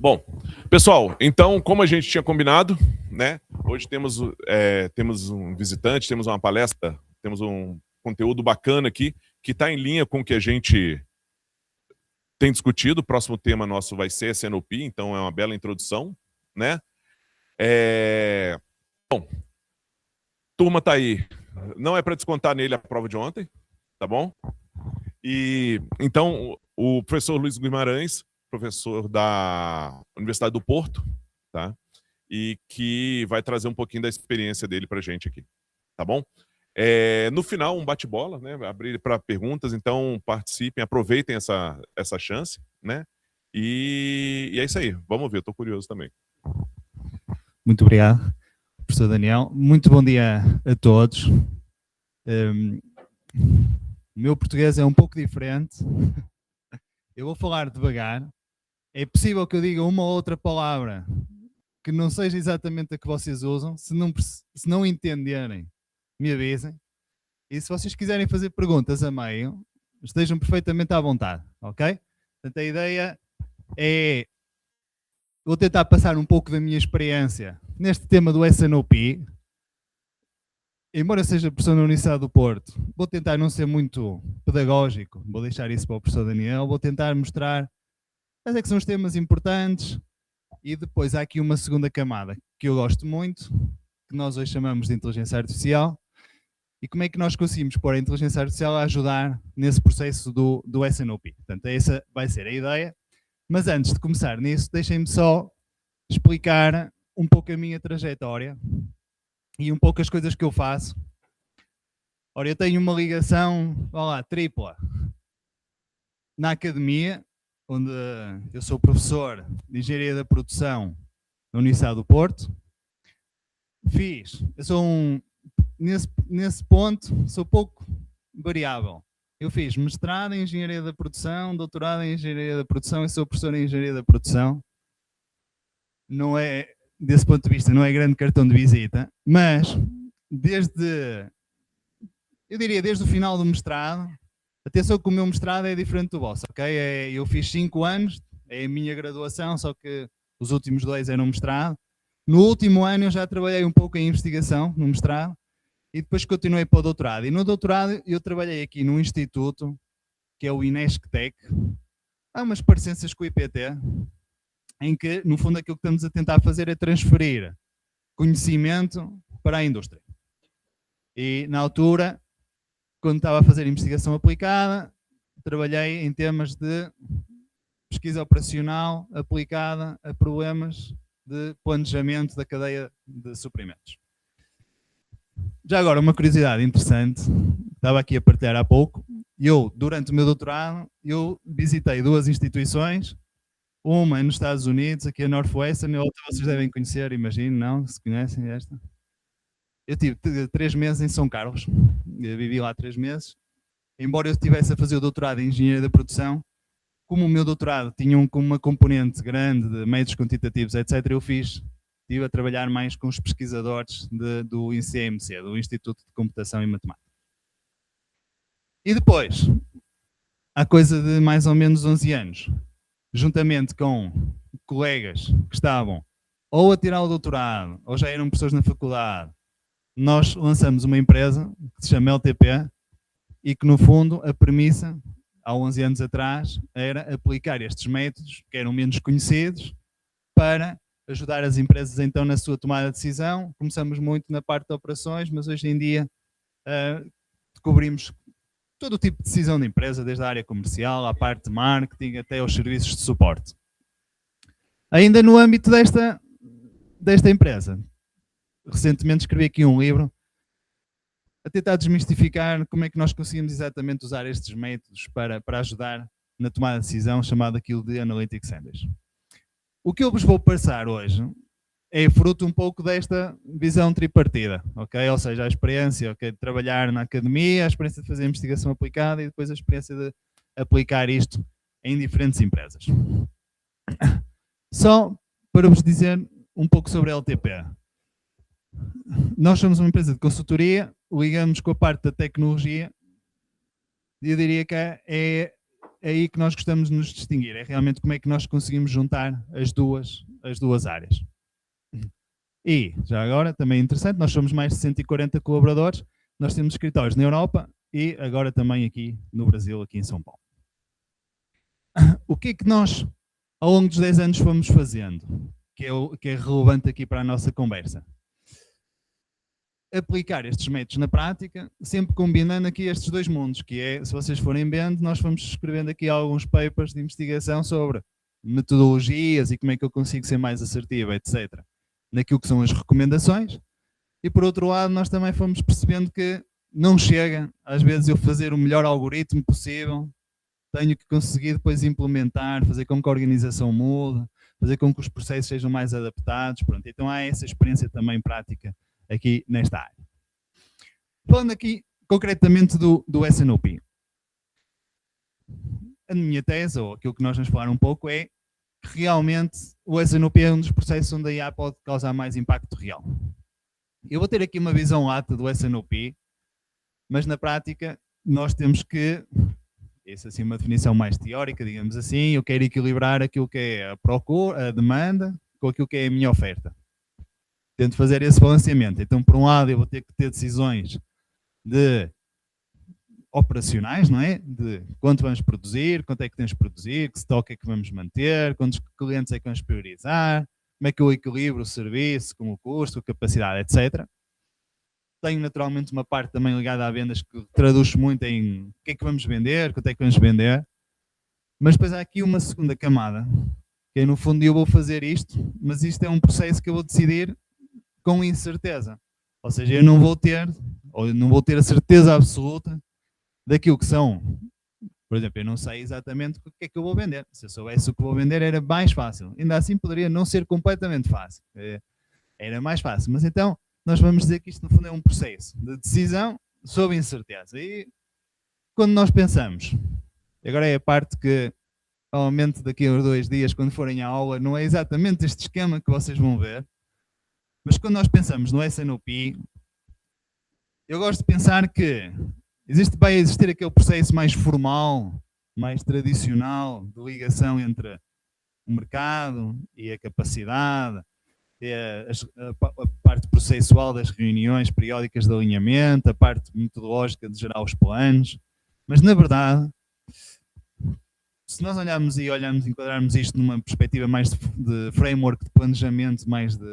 Bom, pessoal, então, como a gente tinha combinado, né? Hoje temos um visitante, temos uma palestra, temos um conteúdo bacana aqui, que está em linha com o que a gente tem discutido. O próximo tema nosso vai ser SNOP, então é uma bela introdução, né? Bom, turma tá aí. Não é para descontar nele a prova de ontem, tá bom? E então o professor Luiz Guimarães, professor da Universidade do Porto, tá? E que vai trazer um pouquinho da experiência dele para a gente aqui, tá bom? No final, um bate-bola, né? Abrir para perguntas, então participem, aproveitem essa chance, né? E é isso aí, vamos ver, estou curioso também. Muito obrigado, professor Daniel. Muito bom dia a todos. O meu português é um pouco diferente. Eu vou falar devagar. É possível que eu diga uma ou outra palavra que não seja exatamente a que vocês usam. Se não entenderem, me avisem. E se vocês quiserem fazer perguntas a meio, estejam perfeitamente à vontade, ok? Portanto, a ideia é... Vou tentar passar um pouco da minha experiência neste tema do SNOP. Embora eu seja professor na Universidade do Porto, vou tentar não ser muito pedagógico, vou deixar isso para o professor Daniel, vou tentar mostrar quais é que são os temas importantes e depois há aqui uma segunda camada que eu gosto muito, que nós hoje chamamos de inteligência artificial, e como é que nós conseguimos pôr a inteligência artificial a ajudar nesse processo do SNOP. Portanto, essa vai ser a ideia, mas antes de começar nisso, deixem-me só explicar um pouco a minha trajetória e um pouco as coisas que eu faço. Ora, eu tenho uma ligação, vá lá, tripla, na academia, onde eu sou professor de Engenharia da Produção na Universidade do Porto. Eu sou nesse ponto, sou pouco variável. Eu fiz mestrado em Engenharia da Produção, doutorado em Engenharia da Produção e sou professor em Engenharia da Produção. Não é... Desse ponto de vista, não é grande cartão de visita, mas eu diria desde o final do mestrado, atenção que o meu mestrado é diferente do vosso, ok? Eu fiz 5 anos, é a minha graduação, só que os últimos 2 eram mestrado. No último ano eu já trabalhei um pouco em investigação, no mestrado, e depois continuei para o doutorado. E no doutorado eu trabalhei aqui num instituto, que é o INESCTEC. Há umas parecenças com o IPT, em que, no fundo, aquilo que estamos a tentar fazer é transferir conhecimento para a indústria. E, na altura, quando estava a fazer investigação aplicada, trabalhei em temas de pesquisa operacional aplicada a problemas de planejamento da cadeia de suprimentos. Já agora, uma curiosidade interessante, estava aqui a partilhar há pouco. Durante o meu doutorado, eu visitei 2 instituições. Uma é nos Estados Unidos, aqui a Northwestern, a outra vocês devem conhecer, imagino, não? Se conhecem esta. Eu tive 3 meses em São Carlos, eu vivi lá 3 meses. Embora eu estivesse a fazer o doutorado em Engenharia da Produção, como o meu doutorado tinha uma componente grande de métodos quantitativos, etc., estive a trabalhar mais com os pesquisadores do ICMC, do Instituto de Computação e Matemática. E depois, há coisa de mais ou menos 11 anos, juntamente com colegas que estavam ou a tirar o doutorado, ou já eram professores na faculdade, nós lançamos uma empresa que se chama LTP e que, no fundo, a premissa, há 11 anos atrás, era aplicar estes métodos, que eram menos conhecidos, para ajudar as empresas, então, na sua tomada de decisão. Começamos muito na parte de operações, mas hoje em dia cobrimos todo o tipo de decisão da empresa, desde a área comercial, à parte de marketing, até aos serviços de suporte. Ainda no âmbito desta empresa, recentemente escrevi aqui um livro a tentar desmistificar como é que nós conseguimos exatamente usar estes métodos para ajudar na tomada de decisão, chamado aquilo de Analytic Sandwich. O que eu vos vou passar hoje é fruto um pouco desta visão tripartida, ok? Ou seja, a experiência de trabalhar na academia, a experiência de fazer investigação aplicada e depois a experiência de aplicar isto em diferentes empresas. Só para vos dizer um pouco sobre a LTP. Nós somos uma empresa de consultoria, ligamos com a parte da tecnologia, e eu diria que é é aí que nós gostamos de nos distinguir, é realmente como é que nós conseguimos juntar as duas áreas. E, já agora, também é interessante, nós somos mais de 140 colaboradores, nós temos escritórios na Europa e agora também aqui no Brasil, aqui em São Paulo. O que é que nós, ao longo dos 10 anos, fomos fazendo, que é relevante aqui para a nossa conversa? Aplicar estes métodos na prática, sempre combinando aqui estes dois mundos, que é, se vocês forem vendo, nós vamos escrevendo aqui alguns papers de investigação sobre metodologias e como é que eu consigo ser mais assertivo, etc. Naquilo que são as recomendações. E por outro lado, nós também fomos percebendo que não chega, às vezes, eu fazer o melhor algoritmo possível, tenho que conseguir depois implementar, fazer com que a organização mude, fazer com que os processos sejam mais adaptados. Pronto. Então há essa experiência também prática aqui nesta área. Falando aqui concretamente do S&OP. A minha tese, ou aquilo que nós vamos falar um pouco, é que realmente o S&OP é um dos processos onde a IA pode causar mais impacto real. Eu vou ter aqui uma visão lata do S&OP, mas na prática nós temos que, essa assim uma definição mais teórica, digamos assim, eu quero equilibrar aquilo que é a procura, a demanda, com aquilo que é a minha oferta. Tento fazer esse balanceamento. Então, por um lado, eu vou ter que ter decisões operacionais, não é? De quanto vamos produzir, quanto é que temos de produzir, que estoque é que vamos manter, quantos clientes é que vamos priorizar, como é que eu equilibro o serviço com o custo, a capacidade, etc. Tenho naturalmente uma parte também ligada a vendas que traduz muito em o que é que vamos vender, quanto é que vamos vender. Mas depois há aqui uma segunda camada, que é no fundo eu vou fazer isto, mas isto é um processo que eu vou decidir com incerteza. Ou seja, eu não vou ter a certeza absoluta daquilo que são. Por exemplo, eu não sei exatamente o que é que eu vou vender. Se eu soubesse o que vou vender era mais fácil. Ainda assim poderia não ser completamente fácil. Era mais fácil. Mas então nós vamos dizer que isto no fundo é um processo de decisão sob incerteza. E quando nós pensamos, agora é a parte que provavelmente daqui a uns 2 dias, quando forem à aula, não é exatamente este esquema que vocês vão ver. Mas quando nós pensamos no S&OP, eu gosto de pensar que vai existir aquele processo mais formal, mais tradicional, de ligação entre o mercado e a capacidade, a parte processual das reuniões periódicas de alinhamento, a parte metodológica de gerar os planos. Mas, na verdade, se nós olharmos e enquadrarmos isto numa perspectiva mais de framework de planejamento, mais de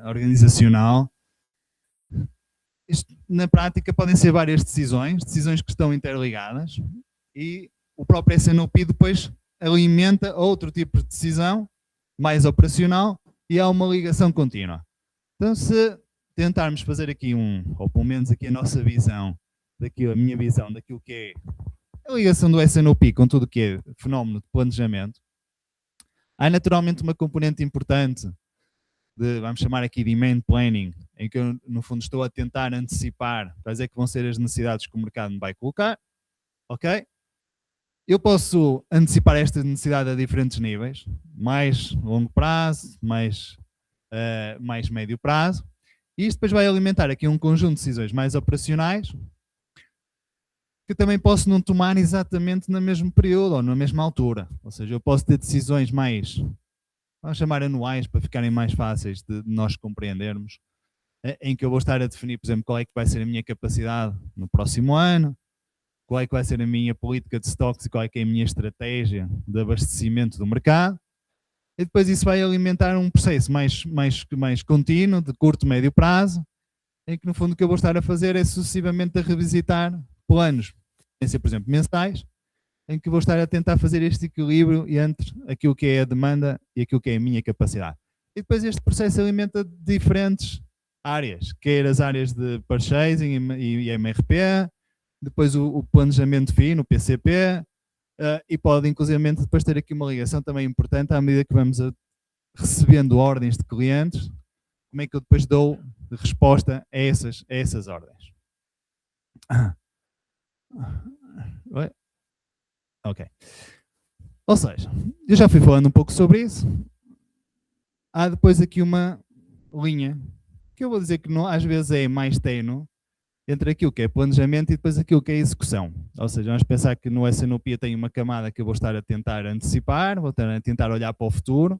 organizacional, isto, na prática podem ser várias decisões que estão interligadas e o próprio S&OP depois alimenta outro tipo de decisão mais operacional e há uma ligação contínua. Então, se tentarmos fazer aqui ou pelo menos aqui a nossa visão, a minha visão daquilo que é a ligação do S&OP com tudo o que é fenómeno de planejamento, há naturalmente uma componente importante vamos chamar aqui de demand planning, em que eu no fundo estou a tentar antecipar quais é que vão ser as necessidades que o mercado me vai colocar, ok? Eu posso antecipar esta necessidade a diferentes níveis, mais longo prazo, mais médio prazo, e isto depois vai alimentar aqui um conjunto de decisões mais operacionais, que também posso não tomar exatamente no mesmo período ou na mesma altura. Ou seja, eu posso ter decisões mais, vamos chamar anuais, para ficarem mais fáceis de nós compreendermos, em que eu vou estar a definir, por exemplo, qual é que vai ser a minha capacidade no próximo ano, qual é que vai ser a minha política de stocks e qual é que é a minha estratégia de abastecimento do mercado. E depois isso vai alimentar um processo mais contínuo, de curto, médio prazo, em que no fundo o que eu vou estar a fazer é sucessivamente a revisitar planos, podem ser, por exemplo, mensais, em que vou estar a tentar fazer este equilíbrio entre aquilo que é a demanda e aquilo que é a minha capacidade. E depois este processo alimenta diferentes áreas, quer as áreas de purchasing e MRP, depois o planejamento fino, o PCP, e pode inclusivamente depois ter aqui uma ligação também importante à medida que vamos recebendo ordens de clientes, como é que eu depois dou resposta a essas ordens. Ok. Ou seja, eu já fui falando um pouco sobre isso. Há depois aqui uma linha que eu vou dizer que às vezes é mais ténue, entre aquilo que é planejamento e depois aquilo que é execução. Ou seja, vamos pensar que no S&OP eu tenho uma camada que eu vou estar a tentar antecipar, vou estar a tentar olhar para o futuro,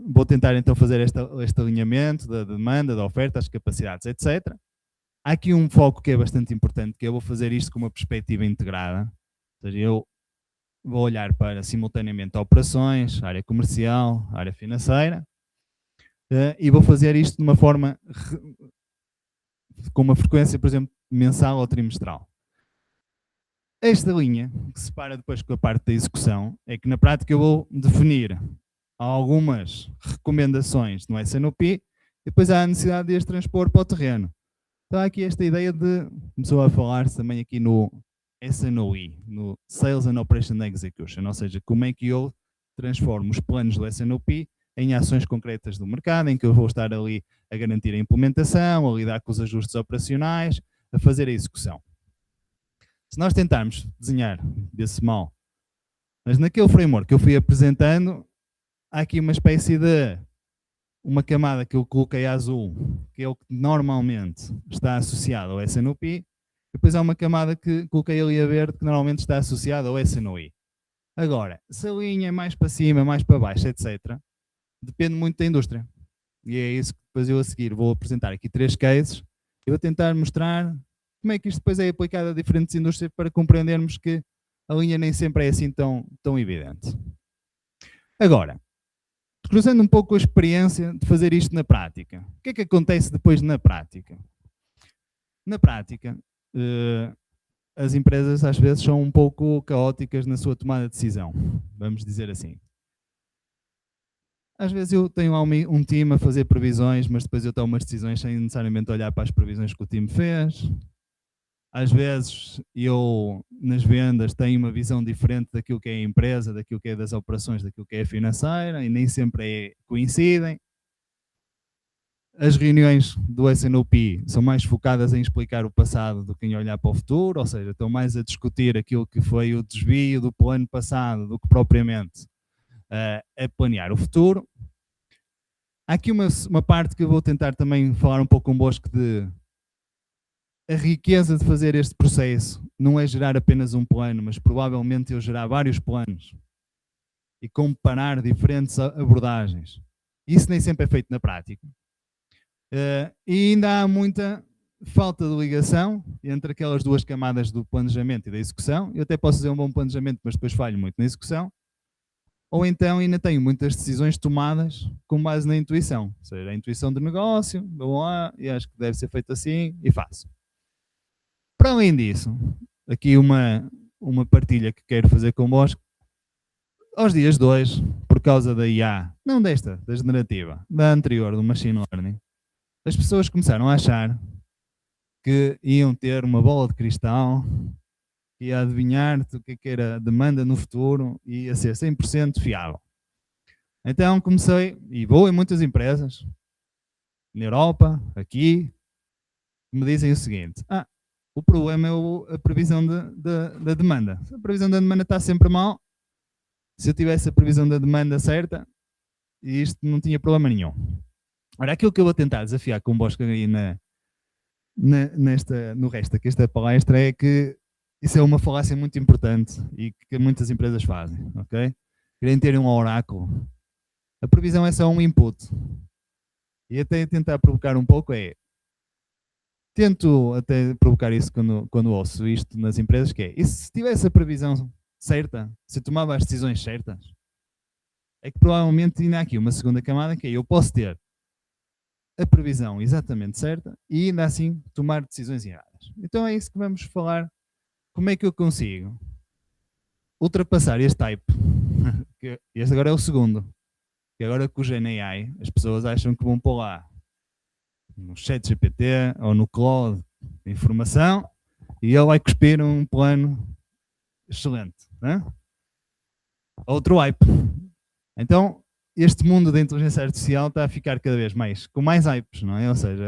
vou tentar então fazer este alinhamento da demanda, da oferta, as capacidades, etc. Há aqui um foco que é bastante importante, que eu vou fazer isto com uma perspectiva integrada. Ou seja, eu vou olhar para simultaneamente operações, área comercial, área financeira, e vou fazer isto de uma forma com uma frequência, por exemplo, mensal ou trimestral. Esta linha, que se separa depois com a parte da execução, é que na prática eu vou definir algumas recomendações no S&OP e depois há a necessidade de as transpor para o terreno. Então há aqui esta ideia de, começou a falar-se também aqui no S&OE, no Sales and Operation Execution, ou seja, como é que eu transformo os planos do S&OP em ações concretas do mercado, em que eu vou estar ali a garantir a implementação, a lidar com os ajustes operacionais, a fazer a execução. Se nós tentarmos desenhar desse mal, mas naquele framework que eu fui apresentando, há aqui uma espécie de uma camada que eu coloquei azul, que é o que normalmente está associado ao S&OP, e depois há uma camada que coloquei ali a verde, que normalmente está associada ao S&OE. Agora, se a linha é mais para cima, mais para baixo, etc., depende muito da indústria. E é isso que depois eu a seguir vou apresentar aqui 3 cases e vou tentar mostrar como é que isto depois é aplicado a diferentes indústrias para compreendermos que a linha nem sempre é assim tão evidente. Agora, cruzando um pouco a experiência de fazer isto na prática. O que é que acontece depois na prática? Na prática, as empresas às vezes são um pouco caóticas na sua tomada de decisão, vamos dizer assim. Às vezes eu tenho lá um time a fazer previsões, mas depois eu tomo umas decisões sem necessariamente olhar para as previsões que o time fez. Às vezes eu, nas vendas, tenho uma visão diferente daquilo que é a empresa, daquilo que é das operações, daquilo que é financeira, e nem sempre coincidem. As reuniões do S&OP são mais focadas em explicar o passado do que em olhar para o futuro, ou seja, estão mais a discutir aquilo que foi o desvio do plano passado do que propriamente a planear o futuro. Há aqui uma parte que eu vou tentar também falar um pouco convosco de a riqueza de fazer este processo não é gerar apenas um plano, mas provavelmente eu gerar vários planos e comparar diferentes abordagens. Isso nem sempre é feito na prática. E ainda há muita falta de ligação entre aquelas duas camadas do planejamento e da execução. Eu até posso fazer um bom planejamento, mas depois falho muito na execução. Ou então ainda tenho muitas decisões tomadas com base na intuição. Ou seja, a intuição de negócio, vou lá e acho que deve ser feito assim e faço. Para além disso, aqui uma partilha que quero fazer convosco. Aos dias de hoje, por causa da IA, não desta, da generativa, da anterior, do machine learning, as pessoas começaram a achar que iam ter uma bola de cristal, que ia adivinhar-te o que era a demanda no futuro e ia ser 100% fiável. Então comecei, e vou em muitas empresas, na Europa, aqui, me dizem o seguinte: o problema é a previsão da demanda. A previsão da demanda está sempre mal. Se eu tivesse a previsão da demanda certa, isto não tinha problema nenhum. Ora, aquilo que eu vou tentar desafiar convosco aí no resto aqui desta palestra é que isso é uma falácia muito importante e que muitas empresas fazem, ok? Querem ter um oráculo. A previsão é só um input. E até tentar provocar um pouco tento até provocar isso quando ouço isto nas empresas, que é, e se tivesse a previsão certa, se eu tomava as decisões certas, é que provavelmente ainda há aqui uma segunda camada, que é, eu posso ter a previsão exatamente certa e ainda assim tomar decisões erradas. Então é isso que vamos falar. Como é que eu consigo ultrapassar este type? Este agora é o segundo. Que agora com o GenAI, as pessoas acham que vão pôr lá no ChatGPT ou no Cloud de informação e ele vai cuspir um plano excelente. Né? Outro hype. Então, este mundo da inteligência artificial está a ficar cada vez mais, com mais hypes, não é? Ou seja,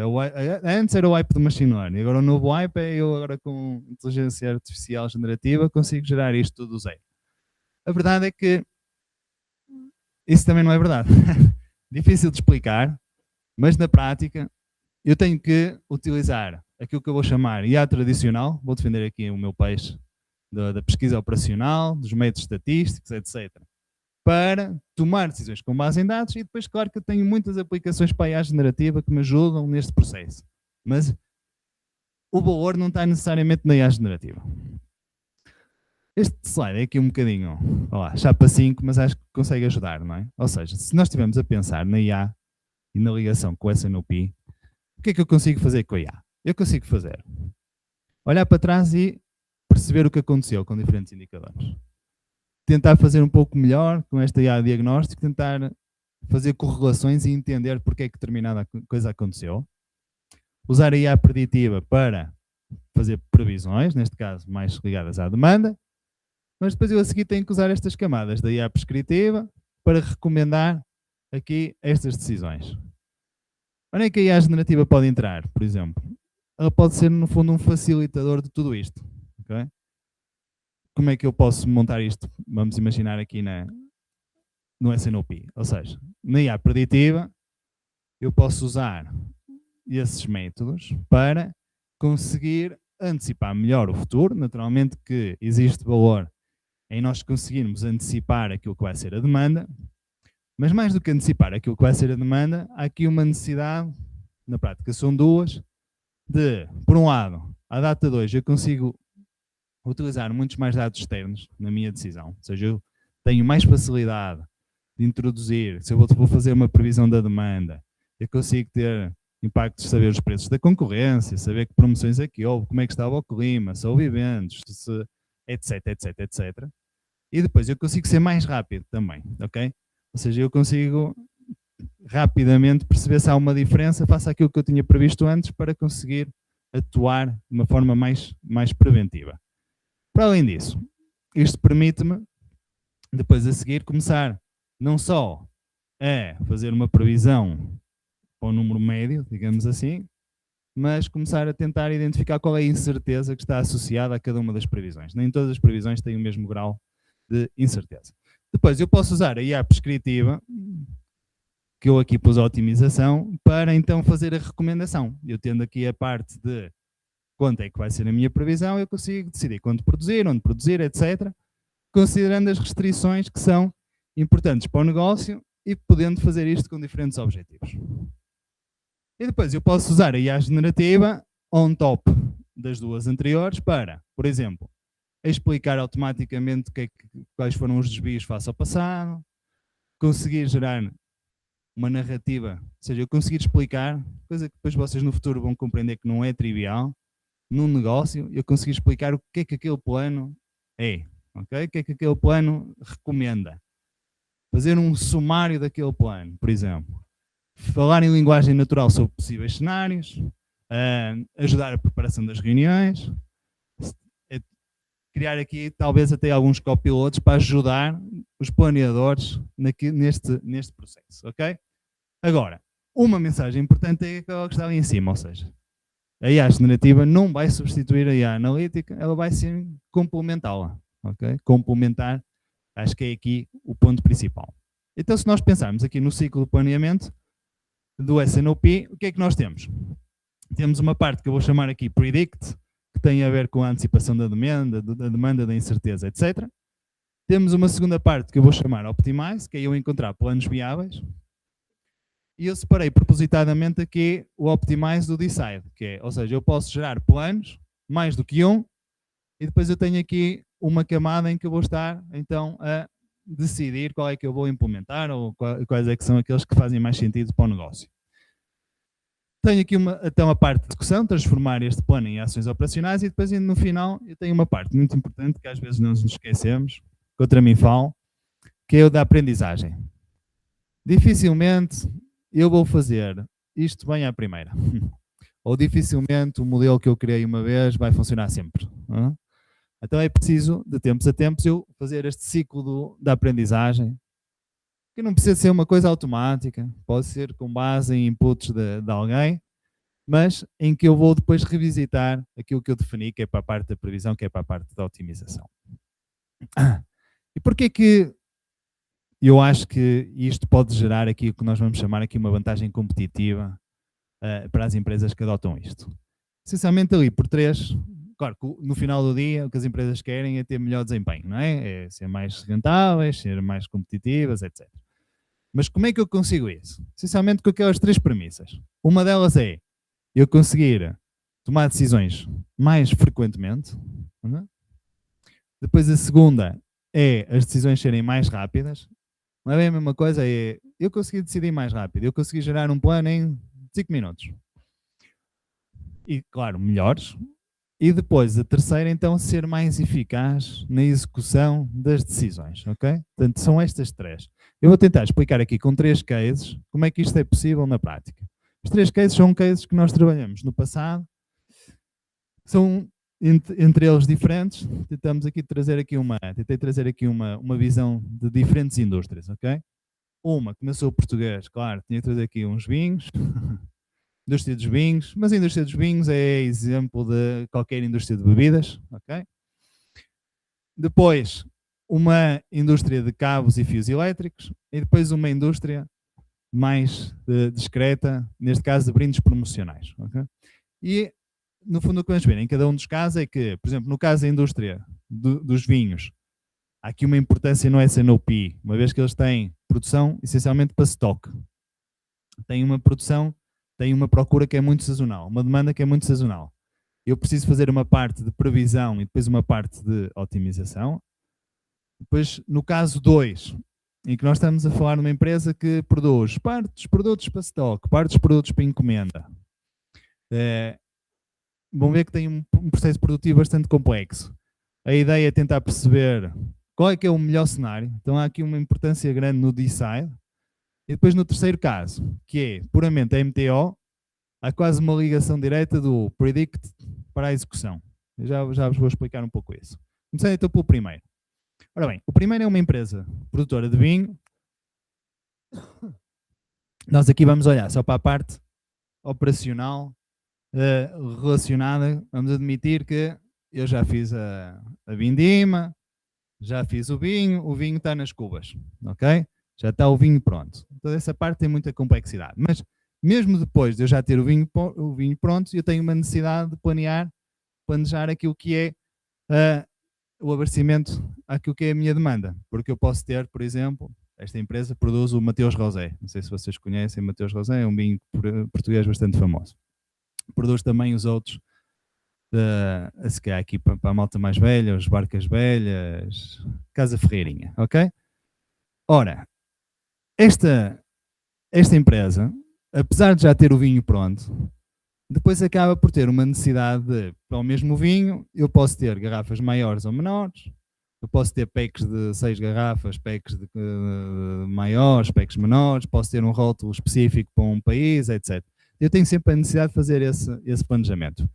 antes era o hype do machine learning, agora o novo hype é eu agora com inteligência artificial generativa consigo gerar isto tudo do zero. A verdade é que isso também não é verdade. Difícil de explicar, mas na prática eu tenho que utilizar aquilo que eu vou chamar IA tradicional, vou defender aqui o meu peixe da pesquisa operacional, dos métodos estatísticos, etc., para tomar decisões com base em dados, e depois, claro, que eu tenho muitas aplicações para a IA generativa que me ajudam neste processo. Mas o valor não está necessariamente na IA generativa. Este slide é aqui um bocadinho, olha lá, chapa 5, mas acho que consegue ajudar, não é? Ou seja, se nós estivermos a pensar na IA e na ligação com o SNOP, o que é que eu consigo fazer com a IA? Eu consigo fazer olhar para trás e perceber o que aconteceu com diferentes indicadores. Tentar fazer um pouco melhor com esta IA diagnóstico, tentar fazer correlações e entender porque é que determinada coisa aconteceu. Usar a IA preditiva para fazer previsões, neste caso mais ligadas à demanda, mas depois eu a seguir tenho que usar estas camadas da IA prescritiva para recomendar aqui estas decisões. Onde é que a IA generativa pode entrar, por exemplo? Ela pode ser, no fundo, um facilitador de tudo isto. Okay? Como é que eu posso montar isto? Vamos imaginar aqui no SNOP. Ou seja, na IA preditiva, eu posso usar esses métodos para conseguir antecipar melhor o futuro. Naturalmente que existe valor em nós conseguirmos antecipar aquilo que vai ser a demanda, mas mais do que antecipar aquilo que vai ser a demanda, há aqui uma necessidade, na prática são duas, de, por um lado, à data de hoje eu consigo utilizar muitos mais dados externos na minha decisão, ou seja, eu tenho mais facilidade de introduzir, se eu vou fazer uma previsão da demanda, eu consigo ter impactos de saber os preços da concorrência, saber que promoções é que houve, como é que estava o clima, se houve eventos, etc, etc, etc. E depois eu consigo ser mais rápido também, ok? Ou seja, eu consigo rapidamente perceber se há uma diferença face àquilo que eu tinha previsto antes para conseguir atuar de uma forma mais preventiva. Para além disso, isto permite-me, depois a seguir, começar não só a fazer uma previsão para o número médio, digamos assim, mas começar a tentar identificar qual é a incerteza que está associada a cada uma das previsões. Nem todas as previsões têm o mesmo grau de incerteza. Depois eu posso usar a IA prescritiva, que eu aqui pus a otimização, para então fazer a recomendação. Eu tendo aqui a parte de quanto é que vai ser a minha previsão, eu consigo decidir quanto produzir, onde produzir, etc., considerando as restrições que são importantes para o negócio e podendo fazer isto com diferentes objetivos. E depois eu posso usar a IA generativa on top das duas anteriores para, por exemplo, explicar automaticamente quais foram os desvios face ao passado, conseguir gerar uma narrativa, ou seja, eu conseguir explicar, coisa que depois vocês no futuro vão compreender que não é trivial, num negócio, eu conseguir explicar o que é que aquele plano é, okay? O que é que aquele plano recomenda. Fazer um sumário daquele plano, por exemplo. Falar em linguagem natural sobre possíveis cenários, ajudar a preparação das reuniões, criar aqui talvez até alguns copilotos para ajudar os planeadores neste processo, ok? Agora, uma mensagem importante é aquela que está ali em cima, ou seja, a IA generativa não vai substituir a IA analítica, ela vai sim complementá-la, ok? Complementar, acho que é aqui o ponto principal. Então, se nós pensarmos aqui no ciclo de planeamento do SNOP, o que é que nós temos? Temos uma parte que eu vou chamar aqui Predict, que tem a ver com a antecipação da demanda, da incerteza, etc. Temos uma segunda parte que eu vou chamar Optimize, que é eu encontrar planos viáveis. E eu separei propositadamente aqui o Optimize do Decide, que é, ou seja, eu posso gerar planos, mais do que um, e depois eu tenho aqui uma camada em que eu vou estar, então, a decidir qual é que eu vou implementar ou quais é que são aqueles que fazem mais sentido para o negócio. Tenho aqui então a parte de execução, transformar este plano em ações operacionais, e depois no final eu tenho uma parte muito importante que às vezes não nos esquecemos, que outra mim falo, que é o da aprendizagem. Dificilmente eu vou fazer isto bem à primeira. Ou dificilmente o modelo que eu criei uma vez vai funcionar sempre. Então é preciso, de tempos a tempos, eu fazer este ciclo da aprendizagem, que não precisa ser uma coisa automática, pode ser com base em inputs de alguém, mas em que eu vou depois revisitar aquilo que eu defini, que é para a parte da previsão, que é para a parte da otimização. E porquê que eu acho que isto pode gerar aqui o que nós vamos chamar aqui uma vantagem competitiva para as empresas que adotam isto. Essencialmente ali por 3, claro, no final do dia o que as empresas querem é ter melhor desempenho, não é? É ser mais rentáveis, ser mais competitivas, etc. Mas como é que eu consigo isso? Essencialmente com aquelas 3 premissas. Uma delas é eu conseguir tomar decisões mais frequentemente. Não é? Depois a segunda é as decisões serem mais rápidas. Não é bem a mesma coisa, é eu consegui decidir mais rápido, eu consegui gerar um plano em 5 minutos. E, claro, melhores. E depois, a terceira, então, ser mais eficaz na execução das decisões, ok? Portanto, são estas 3. Eu vou tentar explicar aqui com 3 cases como é que isto é possível na prática. Os 3 cases são cases que nós trabalhamos no passado, são entre eles diferentes. Tentei trazer aqui uma visão de diferentes indústrias, ok? Uma, como eu sou português, claro, tinha que trazer aqui uns vinhos, indústria dos vinhos, mas a indústria dos vinhos é exemplo de qualquer indústria de bebidas, ok? Depois, uma indústria de cabos e fios elétricos e depois uma indústria mais discreta, neste caso de brindes promocionais, ok? E, no fundo, o que vamos ver em cada um dos casos é que, por exemplo, no caso da indústria dos vinhos, há aqui uma importância no S&OP, uma vez que eles têm produção essencialmente para stock. Tem uma produção, tem uma procura que é muito sazonal, uma demanda que é muito sazonal. Eu preciso fazer uma parte de previsão e depois uma parte de otimização. Depois, no caso 2, em que nós estamos a falar de uma empresa que produz parte dos produtos para stock, parte dos produtos para encomenda. Vão ver que tem um processo produtivo bastante complexo. A ideia é tentar perceber qual é que é o melhor cenário. Então há aqui uma importância grande no decide. E depois no terceiro caso, que é puramente a MTO, há quase uma ligação direta do predict para a execução. Eu já vos vou explicar um pouco isso. Começando então pelo primeiro. Ora bem, o primeiro é uma empresa produtora de vinho. Nós aqui vamos olhar só para a parte operacional relacionada. Vamos admitir que eu já fiz a vindima, já fiz o vinho está nas cubas, ok? Já está o vinho pronto. Toda essa parte tem muita complexidade. Mas mesmo depois de eu já ter o vinho pronto, eu tenho uma necessidade de planejar aquilo que é o abastecimento àquilo que é a minha demanda. Porque eu posso ter, por exemplo, esta empresa produz o Mateus Rosé. Não sei se vocês conhecem, Mateus Rosé é um vinho português bastante famoso. Produz também os outros, se calhar aqui para a malta mais velha, os Barcas Velhas, Casa Ferreirinha, ok? Ora, esta empresa, apesar de já ter o vinho pronto, depois acaba por ter uma necessidade de, para o mesmo vinho, eu posso ter garrafas maiores ou menores, eu posso ter packs de 6 garrafas, packs de maiores, packs menores, posso ter um rótulo específico para um país, etc. Eu tenho sempre a necessidade de fazer esse planejamento.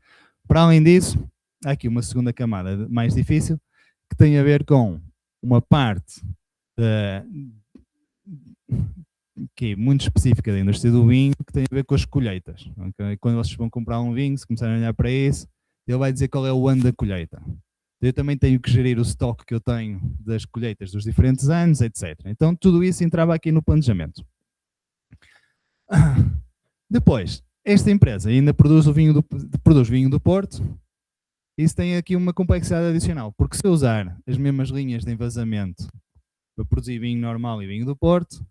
Para além disso, há aqui uma segunda camada mais difícil, que tem a ver com uma parte que é muito específica da indústria do vinho, que tem a ver com as colheitas. Okay? Quando vocês vão comprar um vinho, se começarem a olhar para isso, ele vai dizer qual é o ano da colheita. Eu também tenho que gerir o estoque que eu tenho das colheitas dos diferentes anos, etc. Então tudo isso entrava aqui no planejamento. Depois, esta empresa ainda produz vinho do Porto. Isso tem aqui uma complexidade adicional, porque se eu usar as mesmas linhas de envasamento para produzir vinho normal e vinho do Porto,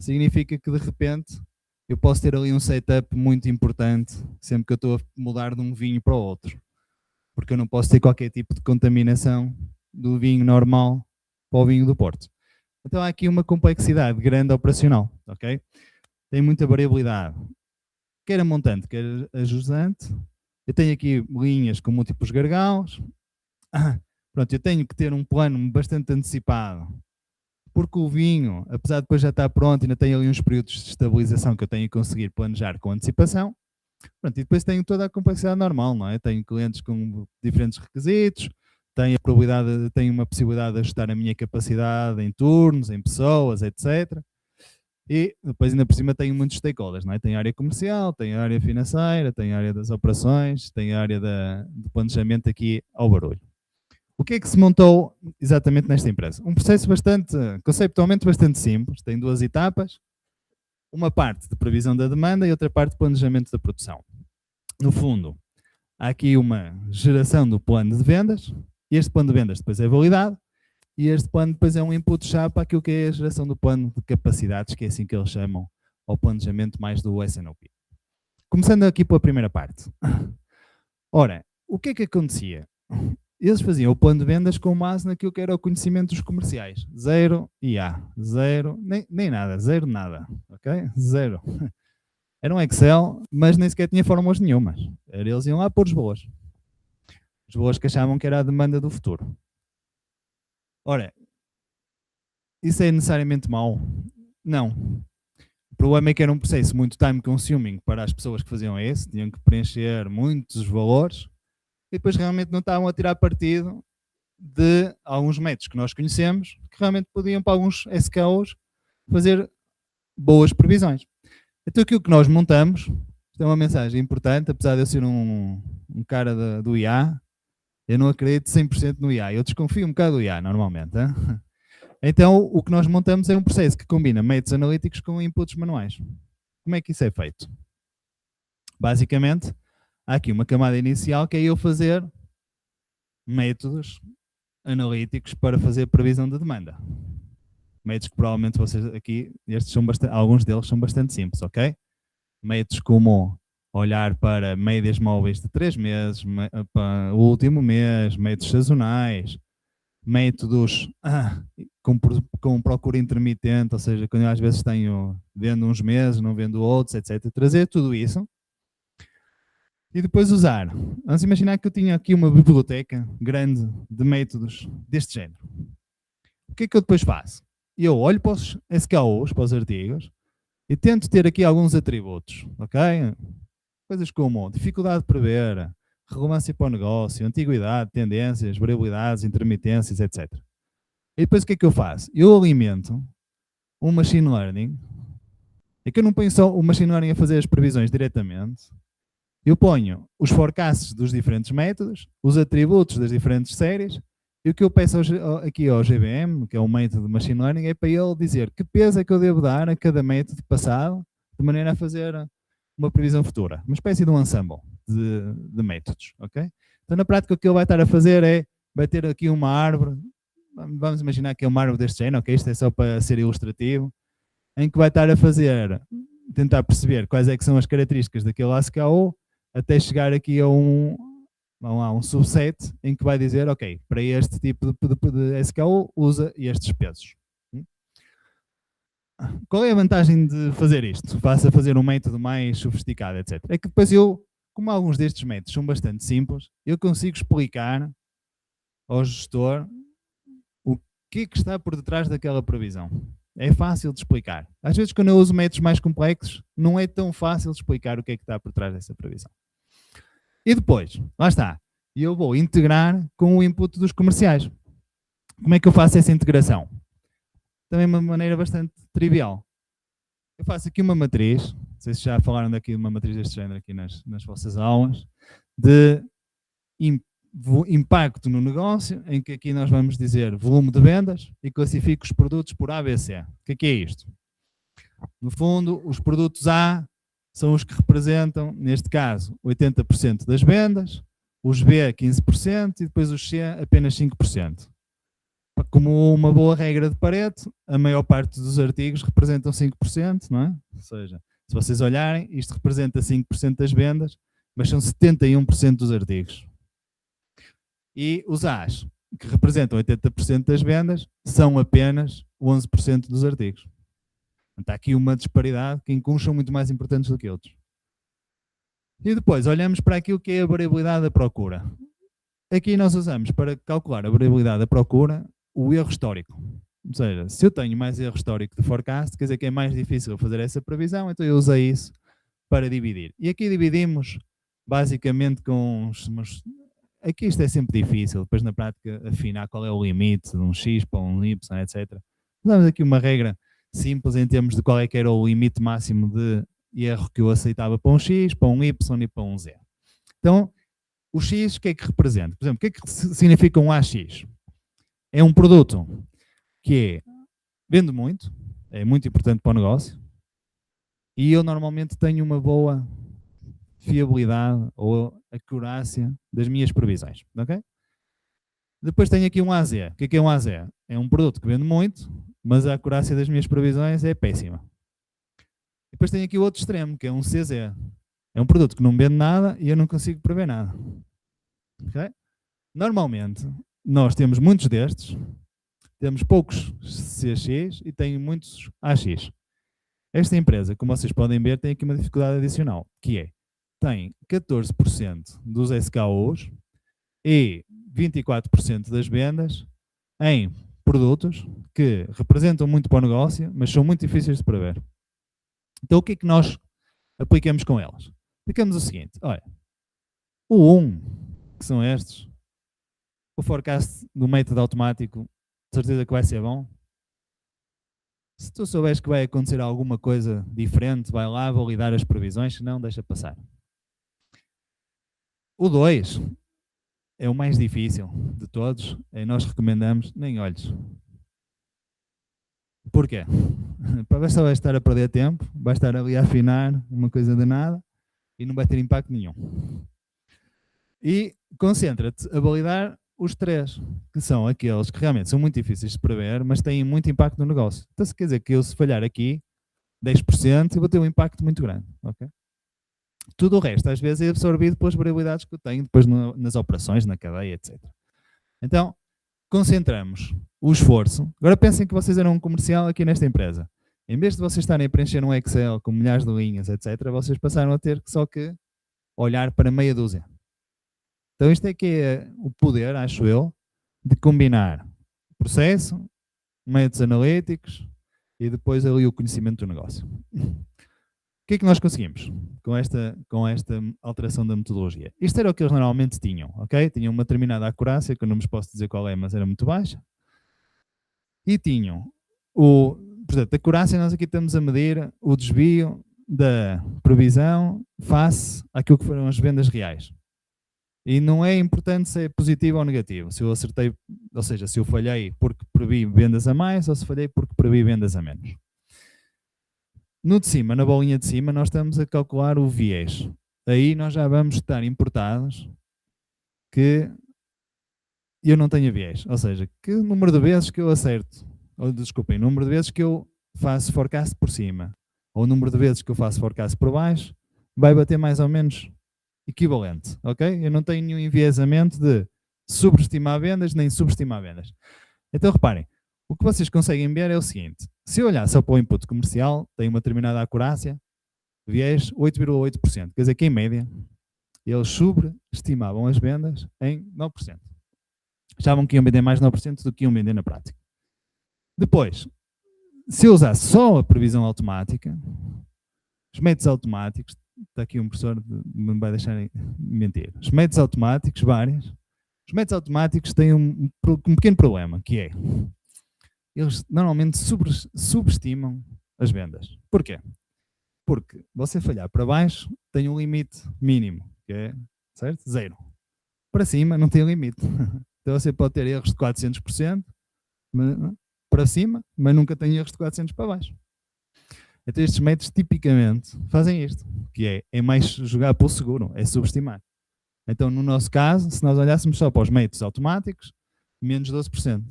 significa que de repente eu posso ter ali um setup muito importante sempre que eu estou a mudar de um vinho para o outro, porque eu não posso ter qualquer tipo de contaminação do vinho normal para o vinho do Porto. Então há aqui uma complexidade grande operacional, ok? Tem muita variabilidade, quer a montante, quer a jusante. Eu tenho aqui linhas com múltiplos gargalos. Pronto, eu tenho que ter um plano bastante antecipado, porque o vinho, apesar de depois já estar pronto, ainda tem ali uns períodos de estabilização que eu tenho que conseguir planejar com antecipação. Pronto, e depois tenho toda a complexidade normal, não é? Tenho clientes com diferentes requisitos, tenho uma possibilidade de ajustar a minha capacidade em turnos, em pessoas, etc. E depois ainda por cima tenho muitos stakeholders, não é? Tenho a área comercial, tenho a área financeira, tenho a área das operações, tenho a área do planejamento aqui ao barulho. O que é que se montou exatamente nesta empresa? Um processo conceitualmente bastante simples, tem 2 etapas. uma parte de previsão da demanda e outra parte de planejamento da produção. No fundo, há aqui uma geração do plano de vendas, este plano de vendas depois é validado, e este plano depois é um input-chave para aquilo que é a geração do plano de capacidades, que é assim que eles chamam ao planejamento mais do S&OP. Começando aqui pela primeira parte. Ora, o que é que acontecia? Eles faziam o plano de vendas com base naquilo que era o conhecimento dos comerciais. 0 e A. 0, nem nada. 0 nada. Ok? 0. Era um Excel, mas nem sequer tinha fórmulas nenhumas. Eles iam lá pôr os valores. Os valores que achavam que era a demanda do futuro. Ora, isso é necessariamente mau? Não. O problema é que era um processo muito time consuming para as pessoas que faziam isso, tinham que preencher muitos valores e depois realmente não estavam a tirar partido de alguns métodos que nós conhecemos que realmente podiam para alguns SKOs fazer boas previsões. Então aquilo que nós montamos, isto é uma mensagem importante, apesar de eu ser um cara do IA, eu não acredito 100% no IA, eu desconfio um bocado do IA normalmente. Hein? Então o que nós montamos é um processo que combina métodos analíticos com inputs manuais. Como é que isso é feito? Basicamente, há aqui uma camada inicial que é eu fazer métodos analíticos para fazer previsão de demanda. Métodos que provavelmente vocês aqui, alguns deles são bastante simples, ok? Métodos como olhar para médias móveis de 3 meses, para o último mês, métodos sazonais, métodos com procura intermitente, ou seja, quando eu às vezes vendo uns meses, não vendo outros, etc. Trazer tudo isso e depois usar. Vamos imaginar que eu tinha aqui uma biblioteca grande de métodos deste género. O que é que eu depois faço? Eu olho para os SKOs, para os artigos, e tento ter aqui alguns atributos, ok? Coisas como dificuldade de prever, relevância para o negócio, antiguidade, tendências, variabilidades, intermitências, etc. E depois o que é que eu faço? Eu alimento um machine learning. É que eu não ponho só o machine learning a fazer as previsões diretamente. Eu ponho os forecasts dos diferentes métodos, os atributos das diferentes séries, e o que eu peço aqui ao GBM, que é um método de machine learning, é para ele dizer que peso é que eu devo dar a cada método passado, de maneira a fazer uma previsão futura. Uma espécie de um ensemble de métodos, ok? Então, na prática, o que ele vai estar a fazer vai ter aqui uma árvore, vamos imaginar que é uma árvore deste género, ok? Isto é só para ser ilustrativo, em que vai estar a tentar perceber quais é que são as características daquele SKO, até chegar aqui a um subset em que vai dizer, ok, para este tipo de SKO usa estes pesos. Qual é a vantagem de fazer isto? Faça fazer um método mais sofisticado, etc. É que depois como alguns destes métodos são bastante simples, eu consigo explicar ao gestor o que é que está por detrás daquela previsão. É fácil de explicar. Às vezes, quando eu uso métodos mais complexos, não é tão fácil de explicar o que é que está por trás dessa previsão. E depois, lá está, eu vou integrar com o input dos comerciais. Como é que eu faço essa integração? Também de uma maneira bastante trivial. Eu faço aqui uma matriz, não sei se já falaram daqui de uma matriz deste género aqui nas vossas aulas, de impacto no negócio, em que aqui nós vamos dizer volume de vendas e classifico os produtos por ABC. O que é isto? No fundo, os produtos A são os que representam, neste caso, 80% das vendas, os B 15% e depois os C apenas 5%. Como uma boa regra de Pareto, a maior parte dos artigos representam 5%, não é? Ou seja, se vocês olharem, isto representa 5% das vendas, mas são 71% dos artigos. E os A's, que representam 80% das vendas, são apenas 11% dos artigos. Está aqui uma disparidade que uns são muito mais importantes do que outros. E depois olhamos para aquilo que é a variabilidade da procura. Aqui nós usamos para calcular a variabilidade da procura o erro histórico. Ou seja, se eu tenho mais erro histórico de forecast, quer dizer que é mais difícil fazer essa previsão, então eu usei isso para dividir. E aqui dividimos basicamente com aqui isto é sempre difícil, depois na prática afinar qual é o limite de um X para um Y, etc. Usamos aqui uma regra simples em termos de qual é que era o limite máximo de erro que eu aceitava para um X, para um Y e para um Z. Então, o X, o que é que representa? Por exemplo, o que é que significa um AX? É um produto que vende muito, é muito importante para o negócio, E eu normalmente tenho uma boa fiabilidade ou acurácia das minhas previsões, ok? Depois tenho aqui um AZ. O que é um AZ? É um produto que vende muito, mas a acurácia das minhas previsões é péssima. Depois tenho aqui o outro extremo, que é um CZ. É um produto que não vende nada e eu não consigo prever nada. Okay? Normalmente, nós temos muitos destes, temos poucos CX e tem muitos AX. Esta empresa, como vocês podem ver, tem aqui uma dificuldade adicional, que é, tem 14% dos SKUs e 24% das vendas em produtos que representam muito para o negócio, mas são muito difíceis de prever. Então, o que é que nós aplicamos com elas? Aplicamos o seguinte, olha, o 1, que são estes, o forecast do método automático, de certeza que vai ser bom. Se tu souberes que vai acontecer alguma coisa diferente, vai lá validar as previsões, se não, deixa passar. O 2 é o mais difícil de todos, e nós recomendamos nem olhes. Porquê? Só vai estar a perder tempo, vai estar ali a afinar uma coisa de nada e não vai ter impacto nenhum. E concentra-te a validar os 3, que são aqueles que realmente são muito difíceis de prever, mas têm muito impacto no negócio. Então, se quer dizer que eu, se falhar aqui 10%, eu vou ter um impacto muito grande. Okay? Tudo o resto, às vezes, é absorvido pelas variabilidades que eu tenho depois nas operações, na cadeia, etc. Então, concentramos o esforço. Agora pensem que vocês eram um comercial aqui nesta empresa. Em vez de vocês estarem a preencher um Excel com milhares de linhas, etc., vocês passaram a ter só que olhar para meia dúzia. Então isto é que é o poder, acho eu, de combinar processo, métodos analíticos e depois ali o conhecimento do negócio. O que é que nós conseguimos com esta alteração da metodologia? Isto era o que eles normalmente tinham, ok? Tinham uma determinada acurácia, que eu não vos posso dizer qual é, mas era muito baixa. E tinham portanto, a acurácia, nós aqui estamos a medir o desvio da previsão face àquilo que foram as vendas reais. E não é importante se é positivo ou negativo. Se eu acertei, ou seja, se eu falhei porque previ vendas a mais ou se falhei porque previ vendas a menos. No de cima, na bolinha de cima, nós estamos a calcular o viés. Aí nós já vamos estar importados que eu não tenho viés. Ou seja, que número de vezes que eu acerto, ou desculpem, número de vezes que eu faço forecast por cima, ou o número de vezes que eu faço forecast por baixo, vai bater mais ou menos equivalente, ok? Eu não tenho nenhum enviesamento de subestimar vendas nem subestimar vendas. Então reparem, o que vocês conseguem ver é o seguinte, se eu olhar só para o input comercial, tem uma determinada acurácia, viés 8,8%, quer dizer que em média eles sobreestimavam as vendas em 9%. Achavam que iam vender mais 9% do que iam vender na prática. Depois, se eu usasse só a previsão automática, os métodos automáticos, está aqui um professor, não vai deixar mentir. Os métodos automáticos, vários. Os métodos automáticos têm um pequeno problema, que é, eles normalmente subestimam as vendas. Porquê? Porque você falhar para baixo tem um limite mínimo, que é, certo? 0. Para cima não tem limite. Então você pode ter erros de 400% para cima, mas nunca tem erros de 400% para baixo. Então estes métodos tipicamente fazem isto, que é mais jogar pelo seguro, é subestimar. Então no nosso caso, se nós olhássemos só para os métodos automáticos, menos 12%.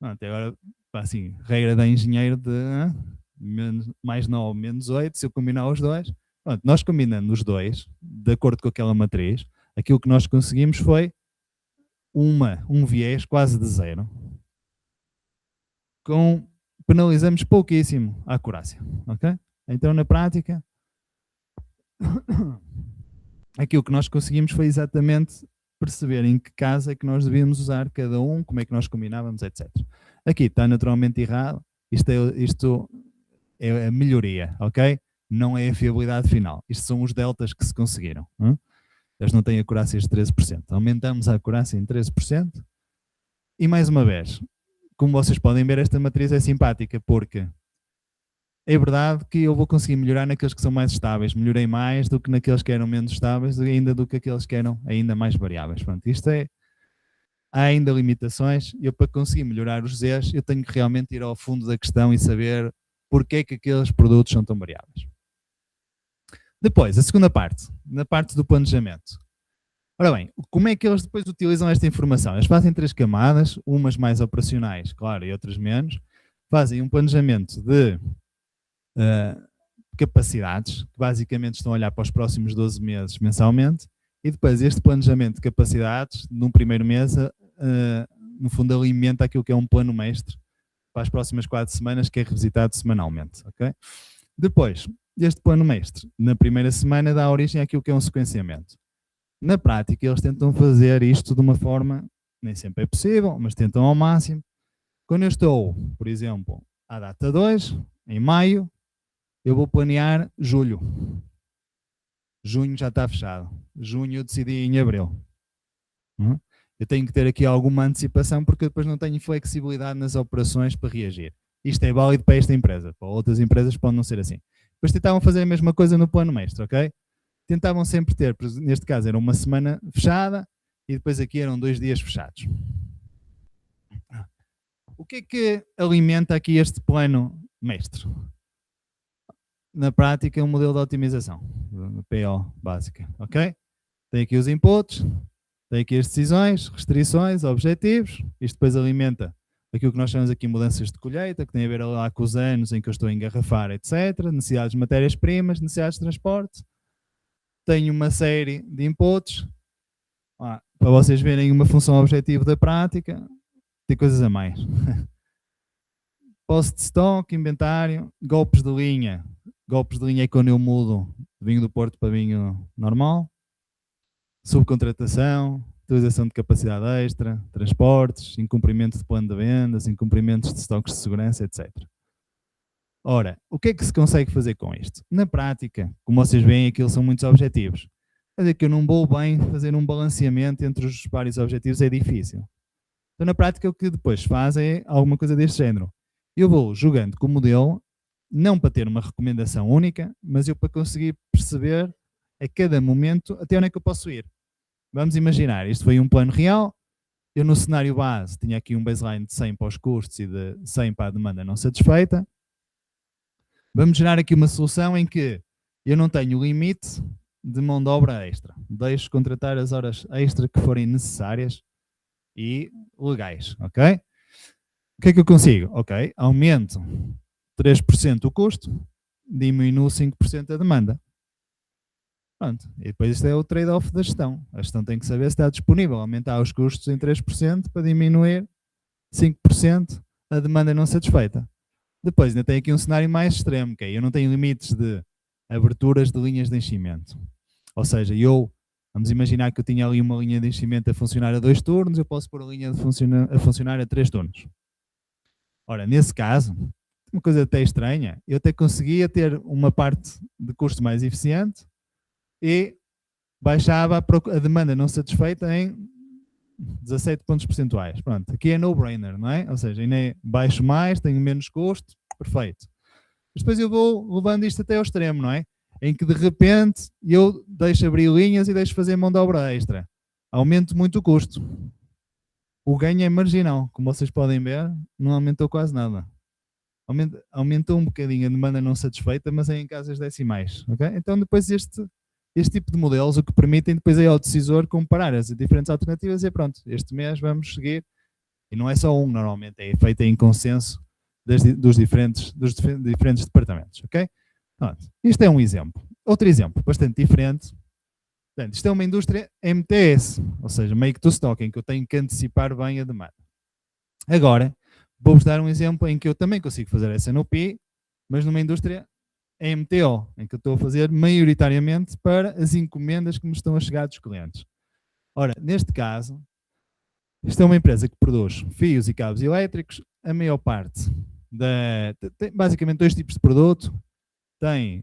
Até agora, assim, regra da engenheiro de mais 9, menos 8, se eu combinar os dois. Pronto, nós combinando os dois, de acordo com aquela matriz, aquilo que nós conseguimos foi um viés quase de 0. Penalizamos pouquíssimo a acurácia, ok? Então, na prática, aquilo que nós conseguimos foi exatamente perceber em que caso é que nós devíamos usar cada um, como é que nós combinávamos, etc. Aqui está naturalmente errado, isto é a melhoria, ok? Não é a fiabilidade final. Isto são os deltas que se conseguiram. Eles não têm acurácias de 13%. Aumentamos a acurácia em 13%. E mais uma vez, como vocês podem ver, esta matriz é simpática, porque é verdade que eu vou conseguir melhorar naqueles que são mais estáveis. Melhorei mais do que naqueles que eram menos estáveis, ainda do que aqueles que eram ainda mais variáveis. Pronto, há ainda limitações. Eu, para conseguir melhorar os Zs, eu tenho que realmente ir ao fundo da questão e saber porque é que aqueles produtos são tão variáveis. Depois, a segunda parte, na parte do planejamento. Ora bem, como é que eles depois utilizam esta informação? Eles fazem 3 camadas, umas mais operacionais, claro, e outras menos. Fazem um planejamento de capacidades, que basicamente estão a olhar para os próximos 12 meses mensalmente, e depois este planejamento de capacidades, num primeiro mês, no fundo alimenta aquilo que é um plano mestre para as próximas 4 semanas, que é revisitado semanalmente. Okay? Depois, este plano mestre, na primeira semana, dá origem àquilo que é um sequenciamento. Na prática, eles tentam fazer isto de uma forma, nem sempre é possível, mas tentam ao máximo. Quando eu estou, por exemplo, à data 2, em maio, eu vou planear julho. Junho já está fechado. Junho eu decidi em abril. Eu tenho que ter aqui alguma antecipação porque depois não tenho flexibilidade nas operações para reagir. Isto é válido para esta empresa. Para outras empresas pode não ser assim. Depois tentavam fazer a mesma coisa no plano mestre, ok? Tentavam sempre ter, neste caso era uma semana fechada e depois aqui eram 2 dias fechados. O que é que alimenta aqui este plano mestre? Na prática, é um modelo de otimização, PO básica, ok? Tem aqui os inputs, tem aqui as decisões, restrições, objetivos. Isto depois alimenta aquilo que nós chamamos aqui mudanças de colheita, que tem a ver lá com os anos em que eu estou a engarrafar, etc. Necessidades de matérias-primas, necessidades de transporte. Tenho uma série de inputs. Para vocês verem uma função objetivo da prática, tem coisas a mais. Posse de stock, inventário, golpes de linha. Golpes de linha é quando eu mudo de vinho do Porto para vinho normal. Subcontratação, utilização de capacidade extra, transportes, incumprimento de plano de vendas, incumprimentos de estoques de segurança, etc. Ora, o que é que se consegue fazer com isto? Na prática, como vocês veem, aquilo são muitos objetivos. Quer dizer que eu não vou bem fazer um balanceamento entre os vários objetivos, é difícil. Então, na prática, o que depois faz é alguma coisa deste género. Eu vou jogando com o modelo, não para ter uma recomendação única, mas eu para conseguir perceber a cada momento até onde é que eu posso ir. Vamos imaginar, isto foi um plano real, eu no cenário base tinha aqui um baseline de 100 para os custos e de 100 para a demanda não satisfeita. Vamos gerar aqui uma solução em que eu não tenho limite de mão de obra extra. Deixo contratar as horas extra que forem necessárias e legais, ok? O que é que eu consigo? Ok, aumento 3% o custo, diminuo 5% a demanda. Pronto, e depois isto é o trade-off da gestão. A gestão tem que saber se está disponível aumentar os custos em 3% para diminuir 5% a demanda não satisfeita. Depois ainda tem aqui um cenário mais extremo, que é eu não tenho limites de aberturas de linhas de enchimento. Ou seja, vamos imaginar que eu tinha ali uma linha de enchimento a funcionar a 2 turnos, eu posso pôr a linha a funcionar a 3 turnos. Ora, nesse caso, uma coisa até estranha, eu até conseguia ter uma parte de custo mais eficiente e baixava a demanda não satisfeita em 17 pontos percentuais. Pronto, aqui é no-brainer, não é? Ou seja, ainda baixo mais, tenho menos custo, perfeito. Mas depois eu vou levando isto até ao extremo, não é? Em que de repente eu deixo abrir linhas e deixo fazer mão de obra extra. Aumento muito o custo. O ganho é marginal, como vocês podem ver, não aumentou quase nada. Aumentou um bocadinho a demanda não satisfeita, mas é em casas decimais. Okay? Então depois este tipo de modelos o que permitem depois é ao decisor comparar as diferentes alternativas e pronto, este mês vamos seguir. E não é só um, normalmente é feito em consenso dos diferentes departamentos. Okay? Pronto. Isto é um exemplo. Outro exemplo, bastante diferente. Portanto, isto é uma indústria MTS, ou seja, Make to Stock, em que eu tenho que antecipar bem a demanda. Agora, vou-vos dar um exemplo em que eu também consigo fazer S&OP, mas numa indústria MTO, em que eu estou a fazer maioritariamente para as encomendas que me estão a chegar dos clientes. Ora, neste caso, isto é uma empresa que produz fios e cabos elétricos, a maior parte, tem basicamente 2 tipos de produto, tem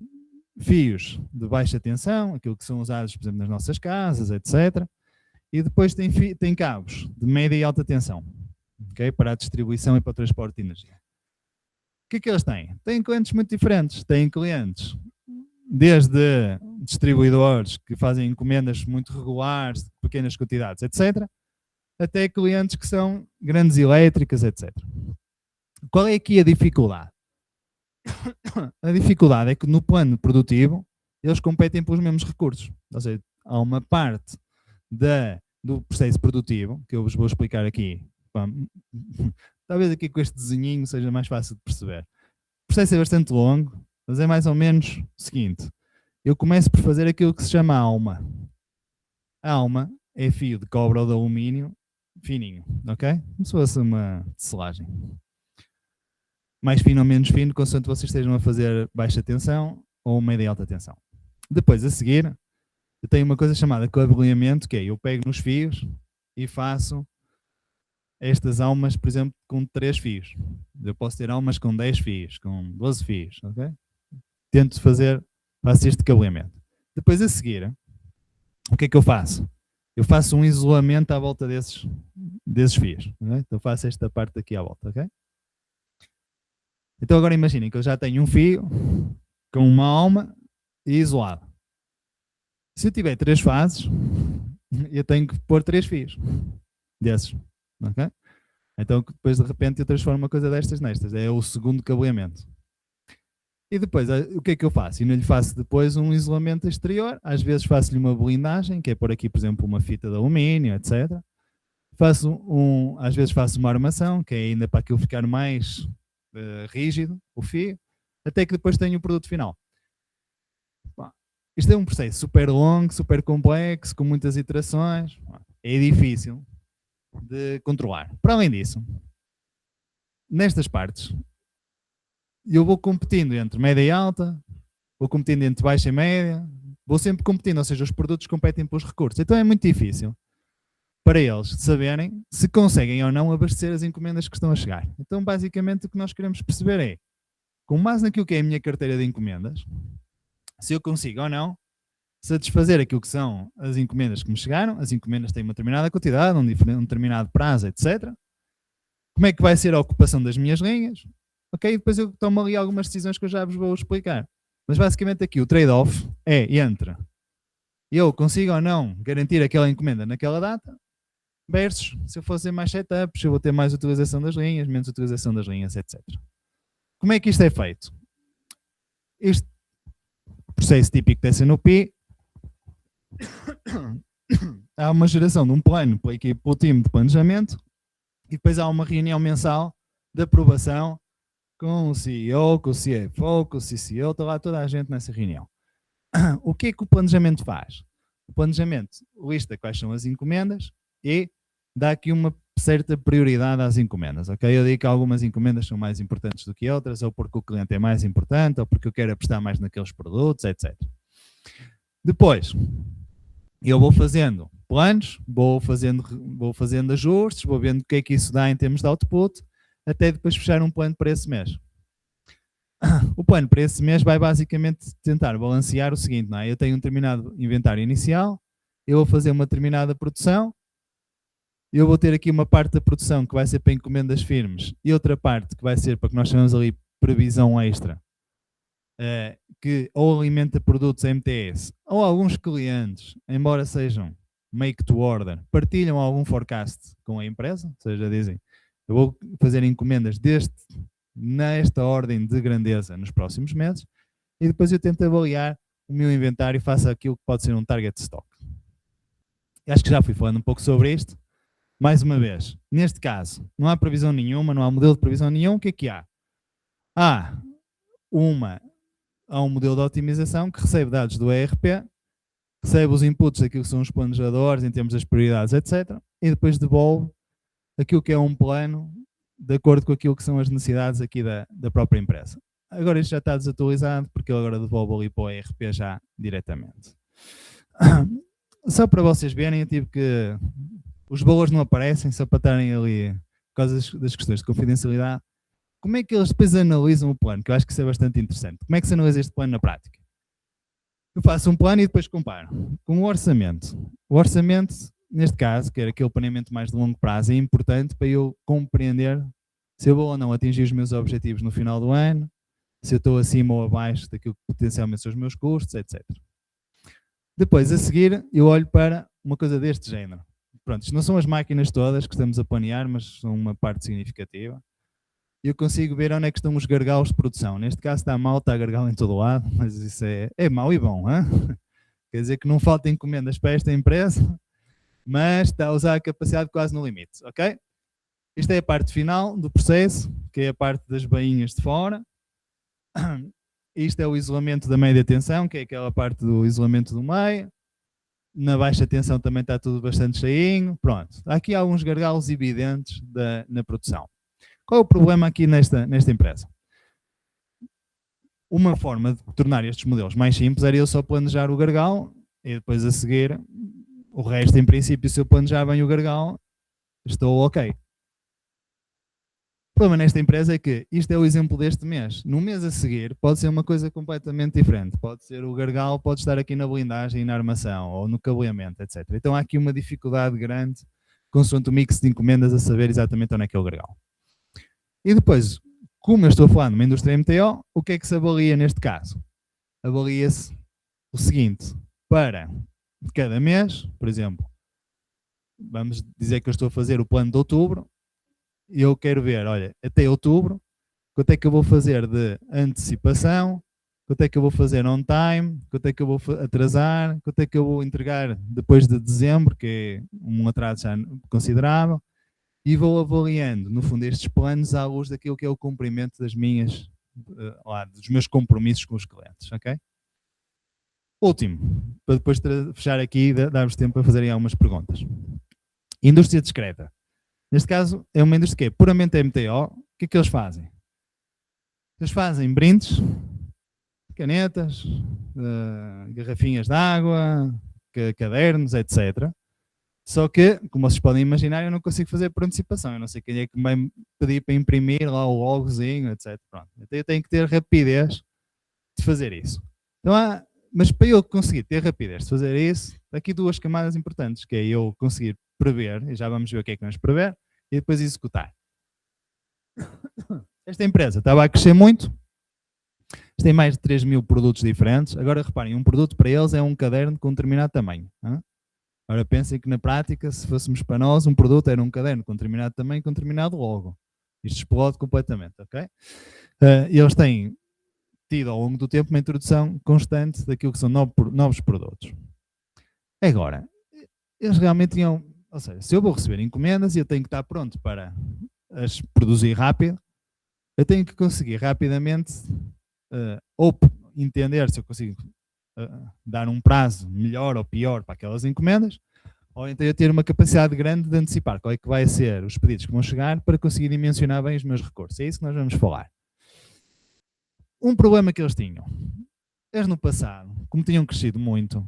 fios de baixa tensão, aquilo que são usados, por exemplo, nas nossas casas, etc. E depois tem cabos de média e alta tensão, okay? Para a distribuição e para o transporte de energia. O que é que eles têm? Têm clientes muito diferentes. Têm clientes desde distribuidores que fazem encomendas muito regulares, de pequenas quantidades, etc., até clientes que são grandes elétricas, etc. Qual é aqui a dificuldade? A dificuldade é que no plano produtivo eles competem pelos mesmos recursos. Ou seja, há uma parte do processo produtivo, que eu vos vou explicar aqui. Talvez aqui com este desenhinho seja mais fácil de perceber. O processo é bastante longo, mas é mais ou menos o seguinte. Eu começo por fazer aquilo que se chama alma. A alma é fio de cobre ou de alumínio fininho, ok? Como se fosse uma tecelagem. Mais fino ou menos fino, consoante vocês estejam a fazer baixa tensão ou média e alta tensão. Depois, a seguir, eu tenho uma coisa chamada cabeamento, que é eu pego nos fios e faço estas almas, por exemplo, com 3 fios. Eu posso ter almas com 10 fios, com 12 fios, ok? Faço este cabeamento. Depois, a seguir, o que é que eu faço? Eu faço um isolamento à volta desses fios. Okay? Então faço esta parte aqui à volta, ok? Então agora imaginem que eu já tenho um fio com uma alma e isolado. Se eu tiver 3 fases, eu tenho que pôr 3 fios desses, ok? Então depois de repente eu transformo uma coisa destas nestas. É o segundo cabeamento. E depois, o que é que eu faço? Eu não lhe faço depois um isolamento exterior, às vezes faço-lhe uma blindagem, que é pôr aqui, por exemplo, uma fita de alumínio, etc. Às vezes faço uma armação, que é ainda para aquilo ficar mais rígido, o fio, até que depois tenho o produto final. Bom, isto é um processo super longo, super complexo, com muitas iterações, é difícil de controlar. Para além disso, nestas partes, eu vou competindo entre média e alta, vou competindo entre baixa e média, vou sempre competindo, ou seja, os produtos competem pelos recursos. Então é muito difícil para eles saberem se conseguem ou não abastecer as encomendas que estão a chegar. Então, basicamente, o que nós queremos perceber é, com base naquilo que é a minha carteira de encomendas, se eu consigo ou não satisfazer aquilo que são as encomendas que me chegaram. As encomendas têm uma determinada quantidade, um determinado prazo, etc. Como é que vai ser a ocupação das minhas linhas? Ok, depois eu tomo ali algumas decisões que eu já vos vou explicar. Mas basicamente aqui o trade-off é entre eu consigo ou não garantir aquela encomenda naquela data versus se eu fazer mais setups, eu vou ter mais utilização das linhas, menos utilização das linhas, etc. Como é que isto é feito? Este processo típico da SNOP, há uma geração de um plano pelo time de planejamento e depois há uma reunião mensal de aprovação com o CEO, com o CFO, com o CCO, está lá toda a gente nessa reunião. O que é que o planejamento faz? O planejamento lista quais são as encomendas e dá aqui uma certa prioridade às encomendas, ok? Eu digo que algumas encomendas são mais importantes do que outras, ou porque o cliente é mais importante, ou porque eu quero apostar mais naqueles produtos, etc. Depois, eu vou fazendo planos, vou fazendo ajustes, vou vendo o que é que isso dá em termos de output, até depois fechar um plano para esse mês. O plano para esse mês vai basicamente tentar balancear o seguinte, não é? Eu tenho um determinado inventário inicial, eu vou fazer uma determinada produção, eu vou ter aqui uma parte da produção que vai ser para encomendas firmes e outra parte que vai ser para que nós chamamos ali previsão extra, que ou alimenta produtos MTS, ou alguns clientes, embora sejam make to order, partilham algum forecast com a empresa, ou seja, dizem, eu vou fazer encomendas nesta ordem de grandeza nos próximos meses e depois eu tento avaliar o meu inventário e faço aquilo que pode ser um target stock. Acho que já fui falando um pouco sobre isto. Mais uma vez, neste caso, não há previsão nenhuma, não há modelo de previsão nenhum. O que é que há? Há um modelo de otimização que recebe dados do ERP, recebe os inputs daquilo que são os planejadores em termos das prioridades, etc. E depois devolve aquilo que é um plano de acordo com aquilo que são as necessidades aqui da própria empresa. Agora isto já está desatualizado porque ele agora devolve ali para o ERP já diretamente. Só para vocês verem, eu tive que... Os valores não aparecem, só para estarem ali por causa das questões de confidencialidade. Como é que eles depois analisam o plano? Que eu acho que isso é bastante interessante. Como é que se analisa este plano na prática? Eu faço um plano e depois comparo com o orçamento. O orçamento, neste caso, que era aquele planeamento mais de longo prazo, é importante para eu compreender se eu vou ou não atingir os meus objetivos no final do ano, se eu estou acima ou abaixo daquilo que potencialmente são os meus custos, etc. Depois, a seguir, eu olho para uma coisa deste género. Pronto, isto não são as máquinas todas que estamos a planear, mas são uma parte significativa. eu consigo ver onde é que estão os gargalos de produção. Neste caso está mal, está gargalo em todo lado, mas isso é mau e bom. Hein? Quer dizer que não falta encomendas para esta empresa, mas está a usar a capacidade quase no limite. Ok? Isto é a parte final do processo, que é a parte das bainhas de fora. Isto é o isolamento da média tensão, que é aquela parte do isolamento do meio. Na baixa tensão também está tudo bastante cheinho. Pronto, há aqui alguns gargalos evidentes na produção. Qual é o problema aqui nesta empresa? Uma forma de tornar estes modelos mais simples era eu só planejar o gargalo e depois a seguir o resto, em princípio, se eu planejar bem o gargalo, estou ok. O problema nesta empresa é que isto é o exemplo deste mês. No mês a seguir pode ser uma coisa completamente diferente. Pode ser o gargalo, pode estar aqui na blindagem e na armação ou no cabeamento, etc. Então há aqui uma dificuldade grande consoante o mix de encomendas a saber exatamente onde é que é o gargalo. E depois, como eu estou a falar numa indústria MTO, o que é que se avalia neste caso? Avalia-se o seguinte, para cada mês, por exemplo, vamos dizer que eu estou a fazer o plano de outubro, e eu quero ver, olha, até outubro, quanto é que eu vou fazer de antecipação, quanto é que eu vou fazer on time, quanto é que eu vou atrasar, quanto é que eu vou entregar depois de dezembro, que é um atraso já considerável, e vou avaliando, no fundo, estes planos à luz daquilo que é o cumprimento das minhas, dos meus compromissos com os clientes, ok? Último, para depois fechar aqui e dar-vos tempo para fazerem algumas perguntas. Indústria discreta. Neste caso, é uma indústria que é puramente MTO. O que é que eles fazem? Eles fazem brindes, canetas, garrafinhas de água, cadernos, etc. Só que, como vocês podem imaginar, eu não consigo fazer por antecipação. Eu não sei quem é que me vai pedir para imprimir lá o logozinho, etc. Pronto. Então eu tenho que ter rapidez de fazer isso. Então, mas para eu conseguir ter rapidez de fazer isso, há aqui duas camadas importantes, que é eu conseguir prever, e já vamos ver o que é que vamos prever, e depois executar. Esta empresa estava a crescer muito, tem mais de 3 mil produtos diferentes. Agora reparem, um produto para eles é um caderno com um determinado tamanho. Hein? Agora pensem que na prática, se fôssemos para nós, um produto era um caderno com um determinado tamanho, com um determinado logo. Isto explode completamente, ok? Eles têm tido ao longo do tempo uma introdução constante daquilo que são novos produtos. Agora, eles realmente tinham, ou seja, se eu vou receber encomendas e eu tenho que estar pronto para as produzir rápido, eu tenho que conseguir rapidamente ou entender se eu consigo dar um prazo melhor ou pior para aquelas encomendas, ou então eu ter uma capacidade grande de antecipar qual é que vai ser os pedidos que vão chegar para conseguir dimensionar bem os meus recursos. É isso que nós vamos falar. Um problema que eles tinham. Eles no passado, como tinham crescido muito,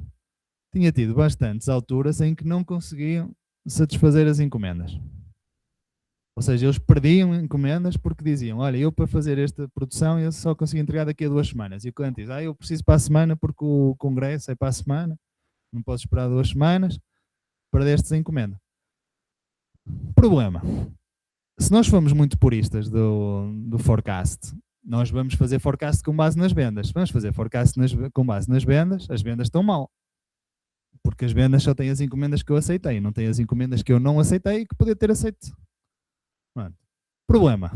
tinha tido bastantes alturas em que não conseguiam satisfazer as encomendas. Ou seja, eles perdiam encomendas porque diziam, olha, eu para fazer esta produção eu só consigo entregar daqui a 2 semanas. E o cliente diz, eu preciso para a semana porque o congresso é para a semana, não posso esperar 2 semanas, perdeste a encomenda. Problema. Se nós formos muito puristas do forecast, nós vamos fazer forecast com base nas vendas. Vamos fazer forecast com base nas vendas, as vendas estão mal. Porque as vendas só têm as encomendas que eu aceitei, não têm as encomendas que eu não aceitei e que podia ter aceito. Pronto. Problema.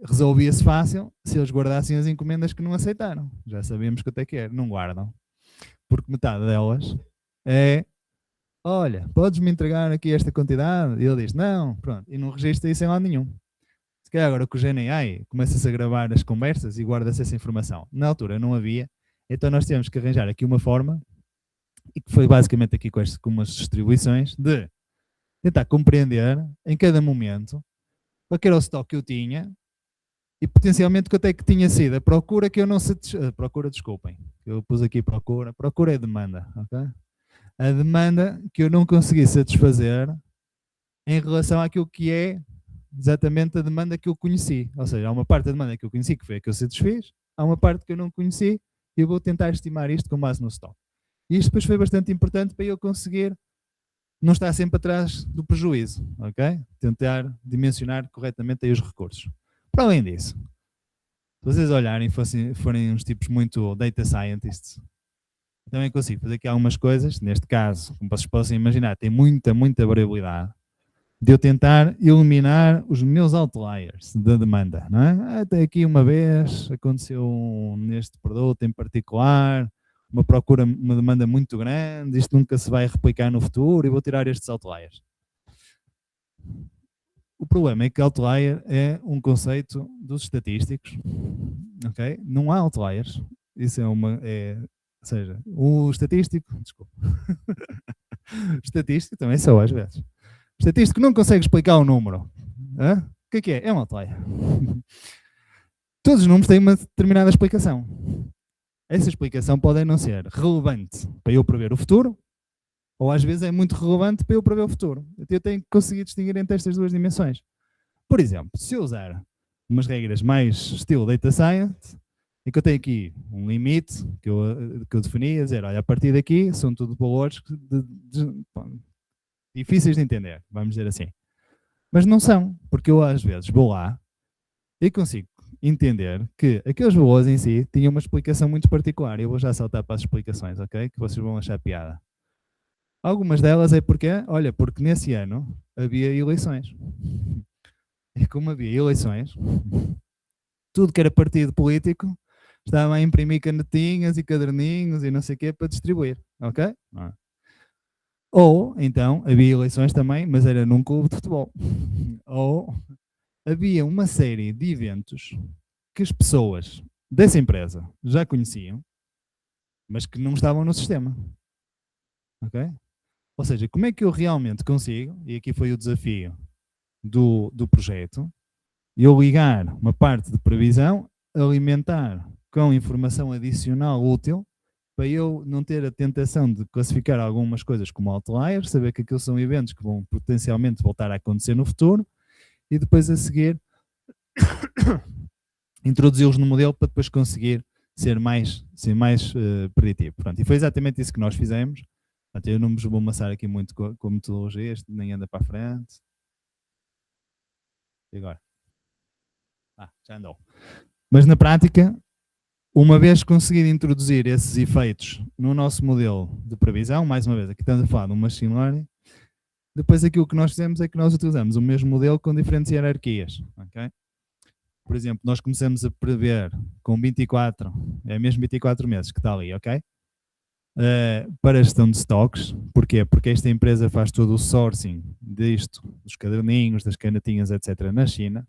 Resolvia-se fácil se eles guardassem as encomendas que não aceitaram. Já sabíamos quanto é que era. Não guardam. Porque metade delas é, olha, podes-me entregar aqui esta quantidade? E ele diz, não, pronto. E não registra isso em lado nenhum. Se calhar agora com o GNI começa-se a gravar as conversas e guarda-se essa informação. Na altura não havia, então nós tivemos que arranjar aqui uma forma, e que foi basicamente aqui com umas distribuições, de tentar compreender em cada momento qual era o estoque que eu tinha e potencialmente quanto é que tinha sido a procura que eu não satisfazia. Procura, desculpem, eu pus aqui procura é demanda, ok? A demanda que eu não consegui satisfazer em relação àquilo que é exatamente a demanda que eu conheci. Ou seja, há uma parte da demanda que eu conheci que foi a que eu satisfiz, há uma parte que eu não conheci e eu vou tentar estimar isto com base no estoque. E isto depois foi bastante importante para eu conseguir não estar sempre atrás do prejuízo, ok? Tentar dimensionar corretamente aí os recursos. Para além disso, se vocês olharem e forem uns tipos muito data scientists, também consigo fazer aqui algumas coisas. Neste caso, como vocês possam imaginar, tem muita variabilidade. de eu tentar eliminar os meus outliers da demanda, não é? Até aqui uma vez aconteceu neste produto em particular, uma demanda muito grande, isto nunca se vai replicar no futuro e vou tirar estes outliers. O problema é que outlier é um conceito dos estatísticos, ok? Não há outliers, isso ou seja, o estatístico, desculpa, o estatístico também sou às vezes. O estatístico não consegue explicar o número. Hã? O que é? É um outlier. Todos os números têm uma determinada explicação. Essa explicação pode não ser relevante para eu prever o futuro, ou às vezes é muito relevante para eu prever o futuro. Eu tenho que conseguir distinguir entre estas duas dimensões. Por exemplo, se eu usar umas regras mais estilo data science, e que eu tenho aqui um limite que eu defini, a dizer, olha, a partir daqui são tudo valores difíceis de entender, vamos dizer assim. Mas não são, porque eu às vezes vou lá e consigo entender que aqueles valores em si tinham uma explicação muito particular. Eu vou já saltar para as explicações, ok? Que vocês vão achar piada. Algumas delas é porque, olha, porque nesse ano havia eleições. E como havia eleições, tudo que era partido político estava a imprimir canetinhas e caderninhos e não sei o quê para distribuir, ok? Ou, então, havia eleições também, mas era num clube de futebol. Ou havia uma série de eventos que as pessoas dessa empresa já conheciam, mas que não estavam no sistema. Ok? Ou seja, como é que eu realmente consigo, e aqui foi o desafio do projeto, eu ligar uma parte de previsão, alimentar com informação adicional útil, para eu não ter a tentação de classificar algumas coisas como outliers, saber que aqueles são eventos que vão potencialmente voltar a acontecer no futuro, e depois a seguir introduzi-los no modelo para depois conseguir ser mais preditivo. Pronto, e foi exatamente isso que nós fizemos. Portanto, eu não me vou amassar aqui muito com a metodologia, este nem anda para a frente. E agora? Já andou. Mas na prática, uma vez conseguido introduzir esses efeitos no nosso modelo de previsão, mais uma vez, aqui estamos a falar de um machine learning, depois aquilo que nós fizemos é que nós utilizamos o mesmo modelo com diferentes hierarquias. Okay? Por exemplo, nós começamos a prever com 24, é mesmo 24 meses que está ali, ok? Para a gestão de stocks. Porquê? Porque esta empresa faz todo o sourcing disto, dos caderninhos, das canetinhas, etc. na China.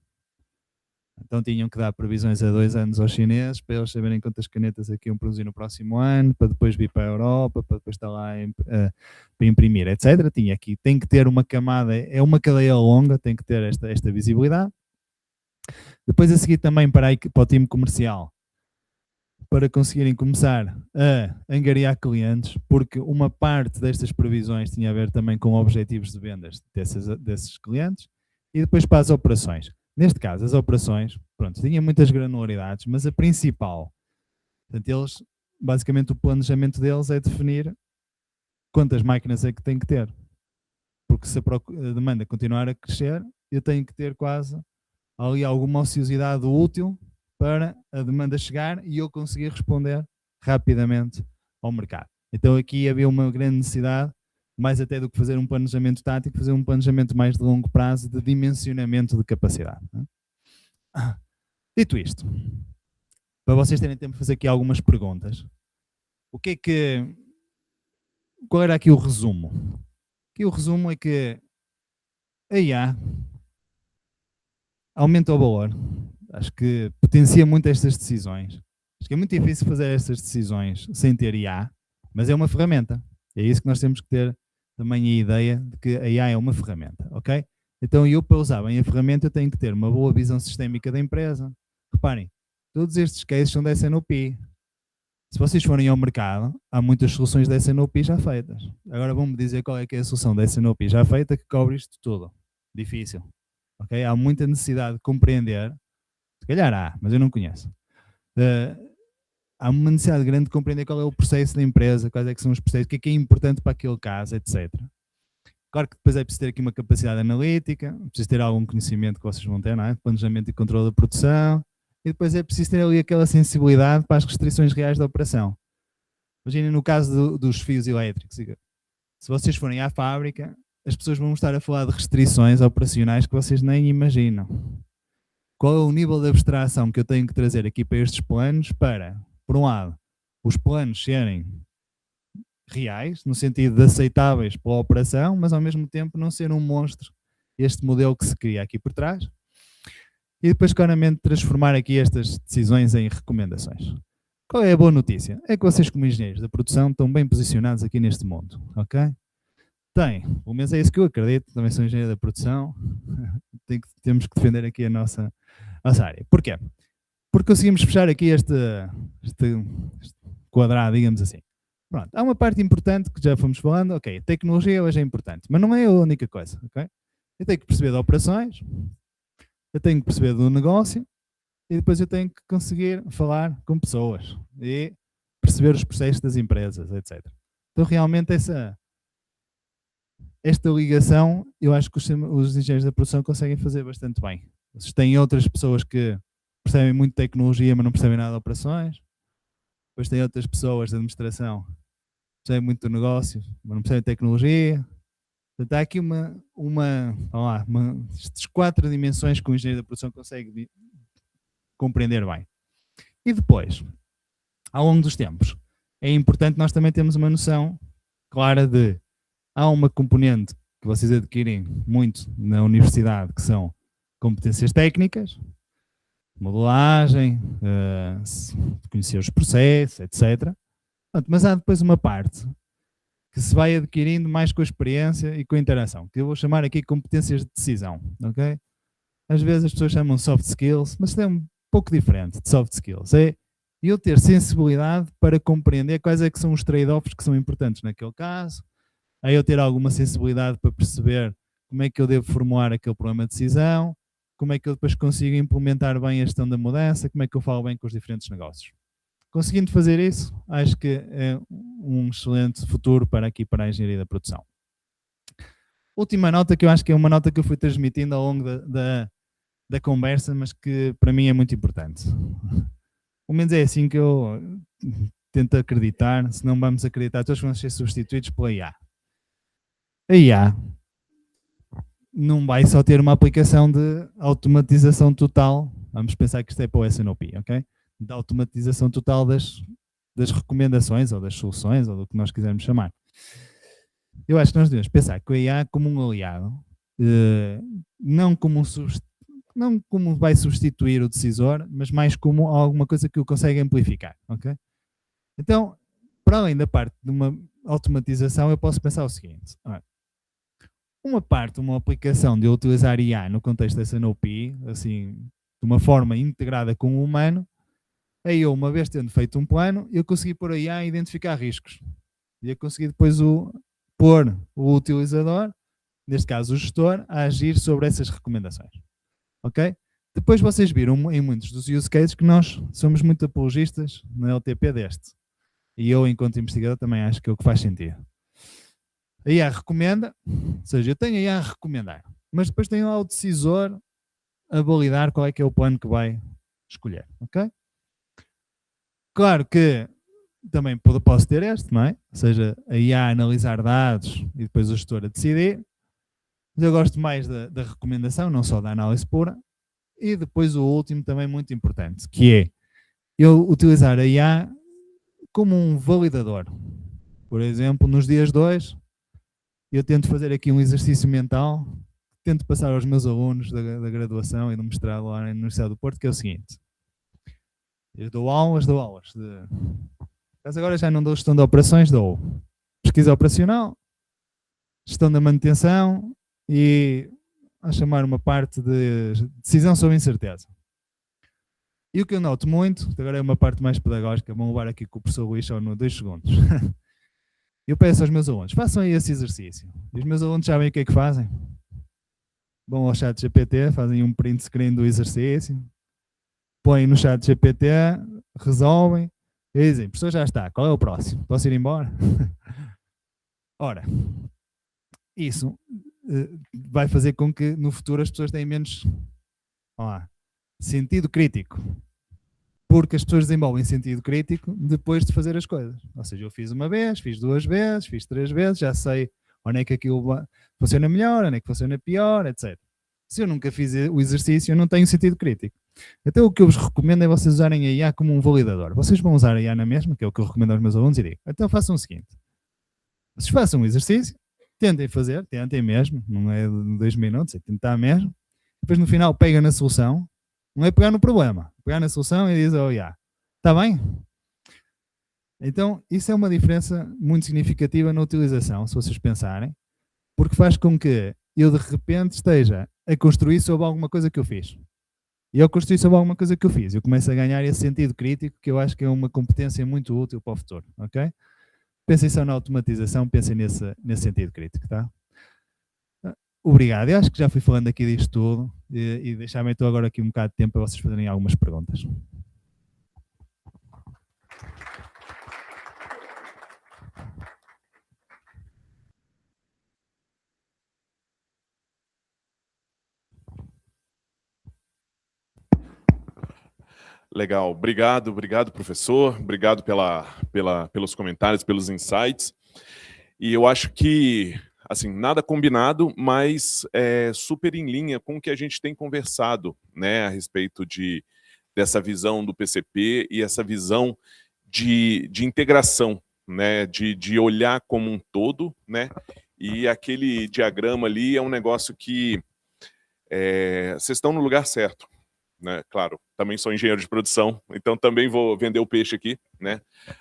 Então tinham que dar previsões a 2 anos aos chineses para eles saberem quantas canetas aqui iam produzir no próximo ano, para depois vir para a Europa, para depois estar lá para imprimir, etc. Tem que ter uma camada, é uma cadeia longa, tem que ter esta visibilidade. Depois a seguir também para o time comercial, para conseguirem começar a angariar clientes, porque uma parte destas previsões tinha a ver também com objetivos de vendas desses clientes, e depois para as operações. Neste caso, as operações, pronto, tinham muitas granularidades, mas a principal, portanto, eles, basicamente o planejamento deles é definir quantas máquinas é que tem que ter. Porque se a demanda continuar a crescer, eu tenho que ter quase ali alguma ociosidade útil para a demanda chegar e eu conseguir responder rapidamente ao mercado. Então aqui havia uma grande necessidade, mais até do que fazer um planejamento tático, fazer um planejamento mais de longo prazo de dimensionamento de capacidade. Dito isto, para vocês terem tempo de fazer aqui algumas perguntas, qual era aqui o resumo? Aqui o resumo é que a IA aumenta o valor. Acho que potencia muito estas decisões. Acho que é muito difícil fazer estas decisões sem ter IA, mas é uma ferramenta. É isso que nós temos que ter também a ideia de que a IA é uma ferramenta, ok? Então eu, para usar bem a ferramenta, eu tenho que ter uma boa visão sistémica da empresa. Reparem, todos estes cases são da SNOP. Se vocês forem ao mercado, há muitas soluções da SNOP já feitas. Agora vão-me dizer qual é que é a solução da SNOP já feita que cobre isto tudo. Difícil. Okay? Há muita necessidade de compreender. Se calhar há, mas eu não conheço. Há uma necessidade grande de compreender qual é o processo da empresa, quais é que são os processos, o que é importante para aquele caso, etc. Claro que depois é preciso ter aqui uma capacidade analítica, é preciso ter algum conhecimento que vocês vão ter, não é? Planejamento e controle da produção, e depois é preciso ter ali aquela sensibilidade para as restrições reais da operação. Imaginem no caso dos fios elétricos, se vocês forem à fábrica, as pessoas vão estar a falar de restrições operacionais que vocês nem imaginam. Qual é o nível de abstração que eu tenho que trazer aqui para estes planos para, por um lado, os planos serem reais, no sentido de aceitáveis pela operação, mas ao mesmo tempo não ser um monstro este modelo que se cria aqui por trás, e depois claramente transformar aqui estas decisões em recomendações. Qual é a boa notícia? É que vocês como engenheiros da produção estão bem posicionados aqui neste mundo, ok? Pelo menos é isso que eu acredito, também sou engenheiro da produção, temos que defender aqui a nossa área. Porquê? Porque conseguimos fechar aqui este quadrado, digamos assim. Pronto, há uma parte importante que já fomos falando, ok, tecnologia hoje é importante, mas não é a única coisa, ok? Eu tenho que perceber de operações, eu tenho que perceber do negócio e depois eu tenho que conseguir falar com pessoas e perceber os processos das empresas, etc. Então realmente esta ligação eu acho que os engenheiros da produção conseguem fazer bastante bem. Vocês têm outras pessoas que percebem muito de tecnologia, mas não percebem nada de operações. Depois tem outras pessoas da administração que percebem muito do negócio, mas não percebem de tecnologia. Portanto, há aqui estas 4 dimensões que o engenheiro da produção consegue compreender bem. E depois, ao longo dos tempos, é importante nós também termos uma noção clara de há uma componente que vocês adquirem muito na universidade, que são competências técnicas, modelagem, conhecer os processos, etc. Mas há depois uma parte que se vai adquirindo mais com a experiência e com a interação, que eu vou chamar aqui competências de decisão, ok? Às vezes as pessoas chamam soft skills, mas é um pouco diferente de soft skills. É eu ter sensibilidade para compreender quais é que são os trade-offs que são importantes naquele caso, é eu ter alguma sensibilidade para perceber como é que eu devo formular aquele problema de decisão, como é que eu depois consigo implementar bem a gestão da mudança, como é que eu falo bem com os diferentes negócios. Conseguindo fazer isso, acho que é um excelente futuro para a engenharia da produção. Última nota, que eu acho que é uma nota que eu fui transmitindo ao longo da conversa, mas que para mim é muito importante. Pelo menos é assim que eu tento acreditar, se não vamos acreditar, todos vão ser substituídos pela IA. A IA não vai só ter uma aplicação de automatização total, vamos pensar que isto é para o SNOP, ok? Da automatização total das recomendações ou das soluções ou do que nós quisermos chamar. Eu acho que nós devemos pensar que a IA como um aliado, não como vai substituir o decisor, mas mais como alguma coisa que o consegue amplificar, ok? Então, para além da parte de uma automatização, eu posso pensar o seguinte: uma aplicação de eu utilizar IA no contexto da SNOP, assim, de uma forma integrada com o humano, aí eu, uma vez tendo feito um plano, eu consegui pôr a IA a identificar riscos. E eu consegui depois pôr o utilizador, neste caso o gestor, a agir sobre essas recomendações. Ok? Depois vocês viram em muitos dos use cases que nós somos muito apologistas na LTP deste. E eu, enquanto investigador, também acho que é o que faz sentido. A IA recomenda, ou seja, eu tenho a IA a recomendar, mas depois tenho lá o decisor a validar qual é que é o plano que vai escolher, ok? Claro que também posso ter este, não é? Ou seja, a IA a analisar dados e depois o gestor a decidir, mas eu gosto mais da recomendação, não só da análise pura, e depois o último também muito importante, que é eu utilizar a IA como um validador. Por exemplo, nos dias 2, eu tento fazer aqui um exercício mental, tento passar aos meus alunos da graduação e do mestrado lá na Universidade do Porto, que é o seguinte: eu dou aulas mas agora já não dou gestão de operações, dou pesquisa operacional, gestão da manutenção e a chamar uma parte de decisão sobre incerteza. E o que eu noto muito, agora é uma parte mais pedagógica, vão levar aqui com o professor Luís só no 2 segundos. Eu peço aos meus alunos, façam aí esse exercício. E os meus alunos sabem o que é que fazem? Vão ao chat GPT, fazem um print screen do exercício, põem no chat GPT, resolvem, e dizem, professor, já está, qual é o próximo? Posso ir embora? Ora, isso vai fazer com que no futuro as pessoas tenham menos sentido crítico. Porque as pessoas desenvolvem sentido crítico depois de fazer as coisas. Ou seja, eu fiz uma vez, fiz 2 vezes, fiz 3 vezes, já sei onde é que aquilo funciona melhor, onde é que funciona pior, etc. Se eu nunca fiz o exercício, eu não tenho sentido crítico. Então o que eu vos recomendo é vocês usarem a IA como um validador. Vocês vão usar a IA na mesma, que é o que eu recomendo aos meus alunos, e digo, então façam o seguinte, vocês façam um exercício, tentem fazer, tentem mesmo, não é de 2 minutos, é tentar mesmo, depois no final pega na solução, não é pegar no problema, pegar na solução e diz, oh IA, está bem? Então isso é uma diferença muito significativa na utilização, se vocês pensarem, porque faz com que eu de repente esteja a construir sobre alguma coisa que eu fiz. E ao construir sobre alguma coisa que eu fiz, eu começo a ganhar esse sentido crítico, que eu acho que é uma competência muito útil para o futuro, ok? Pensem só na automatização, pensem nesse sentido crítico, tá? Obrigado, eu acho que já fui falando aqui disto tudo e deixar-me então agora aqui um bocado de tempo para vocês fazerem algumas perguntas. Legal, obrigado, professor, obrigado pelos comentários, pelos insights. E eu acho que, assim, nada combinado, mas é super em linha com o que a gente tem conversado, né, a respeito dessa visão do PCP e essa visão de integração, né, de olhar como um todo, né, e aquele diagrama ali é um negócio que vocês estão no lugar certo. Né? Claro, também sou engenheiro de produção, então também vou vender o peixe aqui, né?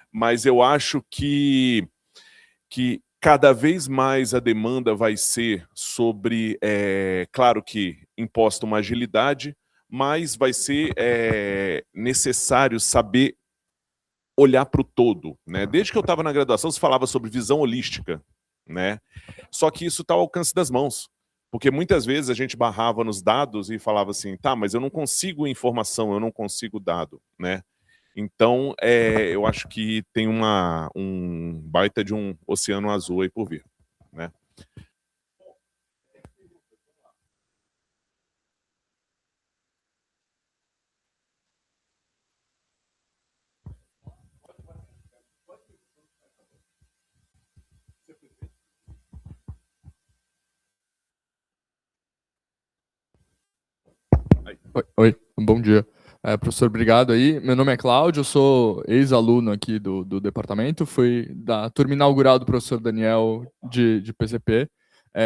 Mas eu acho que cada vez mais a demanda vai ser sobre, claro que imposta uma agilidade, mas vai ser necessário saber olhar para o todo, né? Desde que eu estava na graduação, se falava sobre visão holística, né? Só que isso está ao alcance das mãos. Porque muitas vezes a gente barrava nos dados e falava assim, tá, mas eu não consigo informação, eu não consigo dado, né? Então, eu acho que tem um baita de um oceano azul aí por vir, né? Oi, bom dia. Professor, obrigado aí. Meu nome é Cláudio, eu sou ex-aluno aqui do departamento, fui da turma inaugural do professor Daniel de PCP.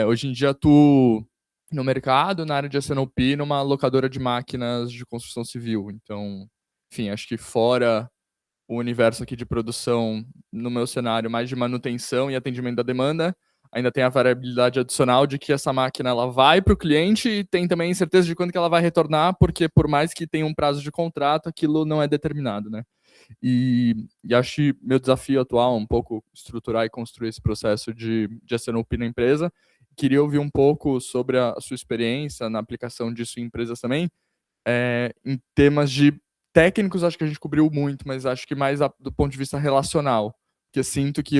Hoje em dia atuo no mercado, na área de S&OP, numa locadora de máquinas de construção civil. Então, enfim, acho que fora o universo aqui de produção, no meu cenário, mais de manutenção e atendimento da demanda, ainda tem a variabilidade adicional de que essa máquina ela vai para o cliente e tem também certeza de quando que ela vai retornar, porque por mais que tenha um prazo de contrato, aquilo não é determinado, né? E acho que meu desafio atual é um pouco estruturar e construir esse processo de S&OP na empresa. Queria ouvir um pouco sobre a sua experiência na aplicação disso em empresas também, em temas de técnicos, acho que a gente cobriu muito, mas acho que mais do ponto de vista relacional, que eu sinto que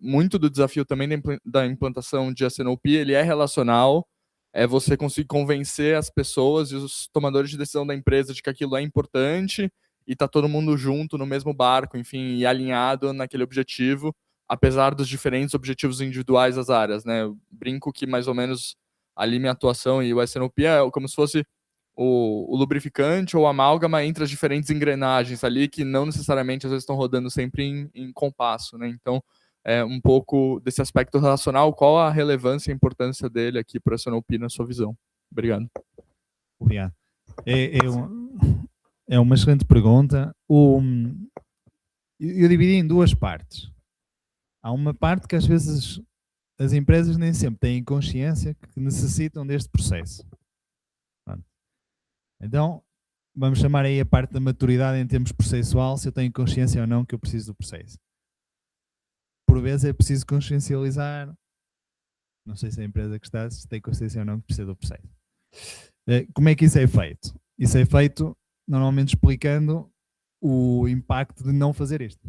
muito do desafio também da implantação de S&OP, ele é relacional, você conseguir convencer as pessoas e os tomadores de decisão da empresa de que aquilo é importante e tá todo mundo junto no mesmo barco, enfim, e alinhado naquele objetivo, apesar dos diferentes objetivos individuais das áreas, né? Eu brinco que mais ou menos ali minha atuação e o S&OP é como se fosse o lubrificante ou amálgama entre as diferentes engrenagens ali, que não necessariamente às vezes estão rodando sempre em compasso, né? Então, um pouco desse aspecto relacional, qual a relevância e a importância dele aqui para a S&OP na sua visão? Obrigado. Obrigado. É uma excelente pergunta. Eu dividi em duas partes. Há uma parte que às vezes as empresas nem sempre têm consciência que necessitam deste processo. Então, vamos chamar aí a parte da maturidade em termos processual, se eu tenho consciência ou não que eu preciso do processo. Por vezes é preciso consciencializar, não sei se a empresa que está, se tem consciência ou não que precisa do processo. Como é que isso é feito? Isso é feito normalmente explicando o impacto de não fazer isto.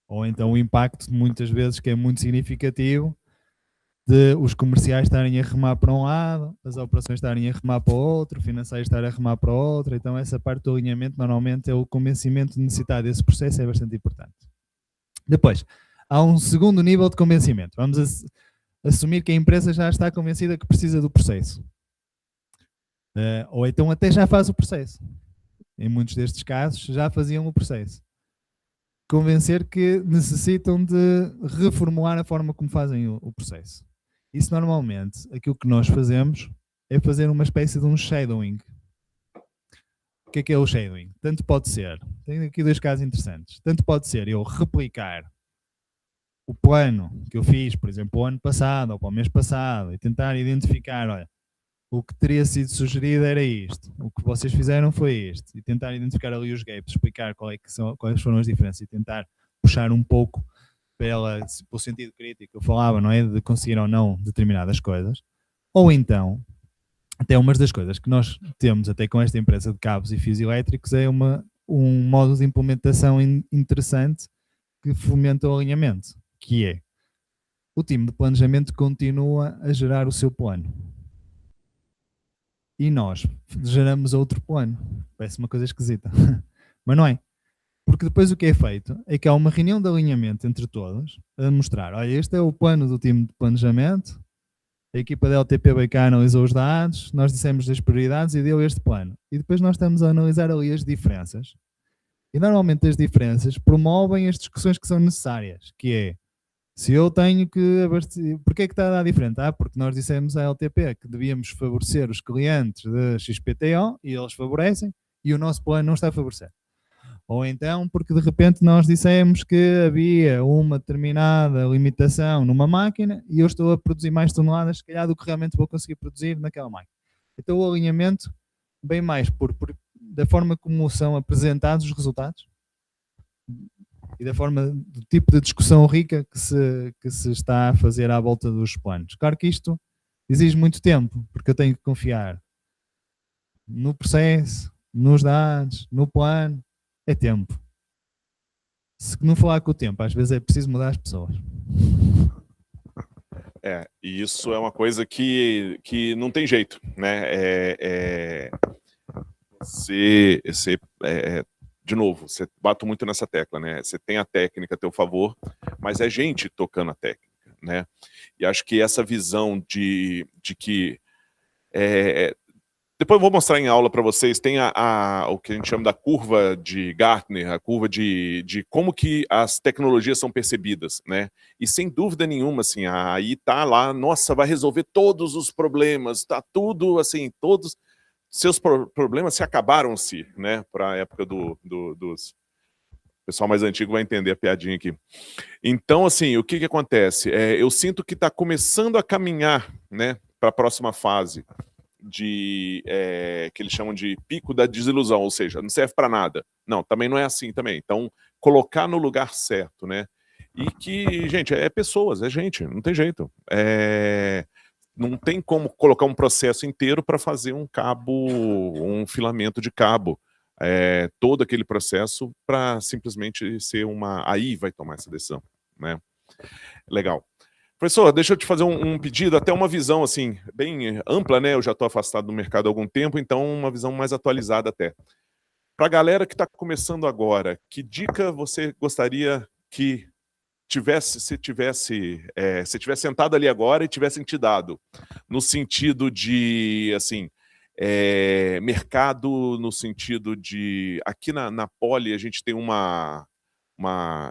Ou então o impacto, muitas vezes, que é muito significativo, de os comerciais estarem a remar para um lado, as operações estarem a remar para o outro, o financeiro estar a remar para o outro. Então essa parte do alinhamento normalmente é o convencimento de necessidade desse processo, é bastante importante. Depois, há um segundo nível de convencimento. Vamos assumir que a empresa já está convencida que precisa do processo. Ou então até já faz o processo. Em muitos destes casos já faziam o processo. Convencer que necessitam de reformular a forma como fazem o processo. Isso normalmente, aquilo que nós fazemos é fazer uma espécie de um shadowing. O que é o shadowing? Tanto pode ser, tenho aqui dois casos interessantes, tanto pode ser eu replicar o plano que eu fiz, por exemplo, o ano passado ou para o mês passado e tentar identificar, olha, o que teria sido sugerido era isto, o que vocês fizeram foi isto, e tentar identificar ali os gaps, explicar quais foram as diferenças e tentar puxar um pouco pelo sentido crítico que eu falava, não é? De conseguir ou não determinadas coisas. Ou então, até uma das coisas que nós temos até com esta empresa de cabos e fios elétricos é um modo de implementação interessante que fomenta o alinhamento, que é o time de planejamento continua a gerar o seu plano. E nós geramos outro plano. Parece uma coisa esquisita. Mas não é. Porque depois o que é feito é que há uma reunião de alinhamento entre todos a mostrar, olha, este é o plano do time de planejamento, a equipa da LTP BK analisou os dados, nós dissemos as prioridades e deu este plano. E depois nós estamos a analisar ali as diferenças. E normalmente as diferenças promovem as discussões que são necessárias, que é, se eu tenho que abastecer, porquê é que está a dar diferente? Porque nós dissemos à LTP que devíamos favorecer os clientes da XPTO e eles favorecem e o nosso plano não está a favorecer. Ou então porque de repente nós dissemos que havia uma determinada limitação numa máquina e eu estou a produzir mais toneladas, se calhar, do que realmente vou conseguir produzir naquela máquina. Então o alinhamento vem mais da forma como são apresentados os resultados e da forma, do tipo de discussão rica que se está a fazer à volta dos planos. Claro que isto exige muito tempo, porque eu tenho que confiar no processo, nos dados, no plano. É tempo. Se não falar com o tempo, às vezes é preciso mudar as pessoas. E isso é uma coisa que não tem jeito, né? De novo, você bate muito nessa tecla, né? Você tem a técnica a teu favor, mas é gente tocando a técnica, né? E acho que essa visão de que... Depois eu vou mostrar em aula para vocês, tem o que a gente chama da curva de Gartner, a curva de como que as tecnologias são percebidas, né? E sem dúvida nenhuma, assim, aí tá lá, nossa, vai resolver todos os problemas, tá tudo, assim, todos seus problemas se acabaram-se, né? Para a época dos... O pessoal mais antigo vai entender a piadinha aqui. Então, assim, o que acontece? Eu sinto que está começando a caminhar, né, para a próxima fase, que eles chamam de pico da desilusão, ou seja, não serve para nada. Não, também não é assim também. Então, colocar no lugar certo, né? E que, gente, pessoas, é gente, não tem jeito. Não tem como colocar um processo inteiro para fazer um filamento de cabo. Todo aquele processo para simplesmente ser aí vai tomar essa decisão, né? Legal. Professor, deixa eu te fazer um pedido, até uma visão assim, bem ampla, né? Eu já estou afastado do mercado há algum tempo, então uma visão mais atualizada até. Para a galera que está começando agora, que dica você gostaria que se tivesse sentado ali agora e tivessem te dado, no sentido de, assim, mercado, no sentido de... Aqui na Poli a gente tem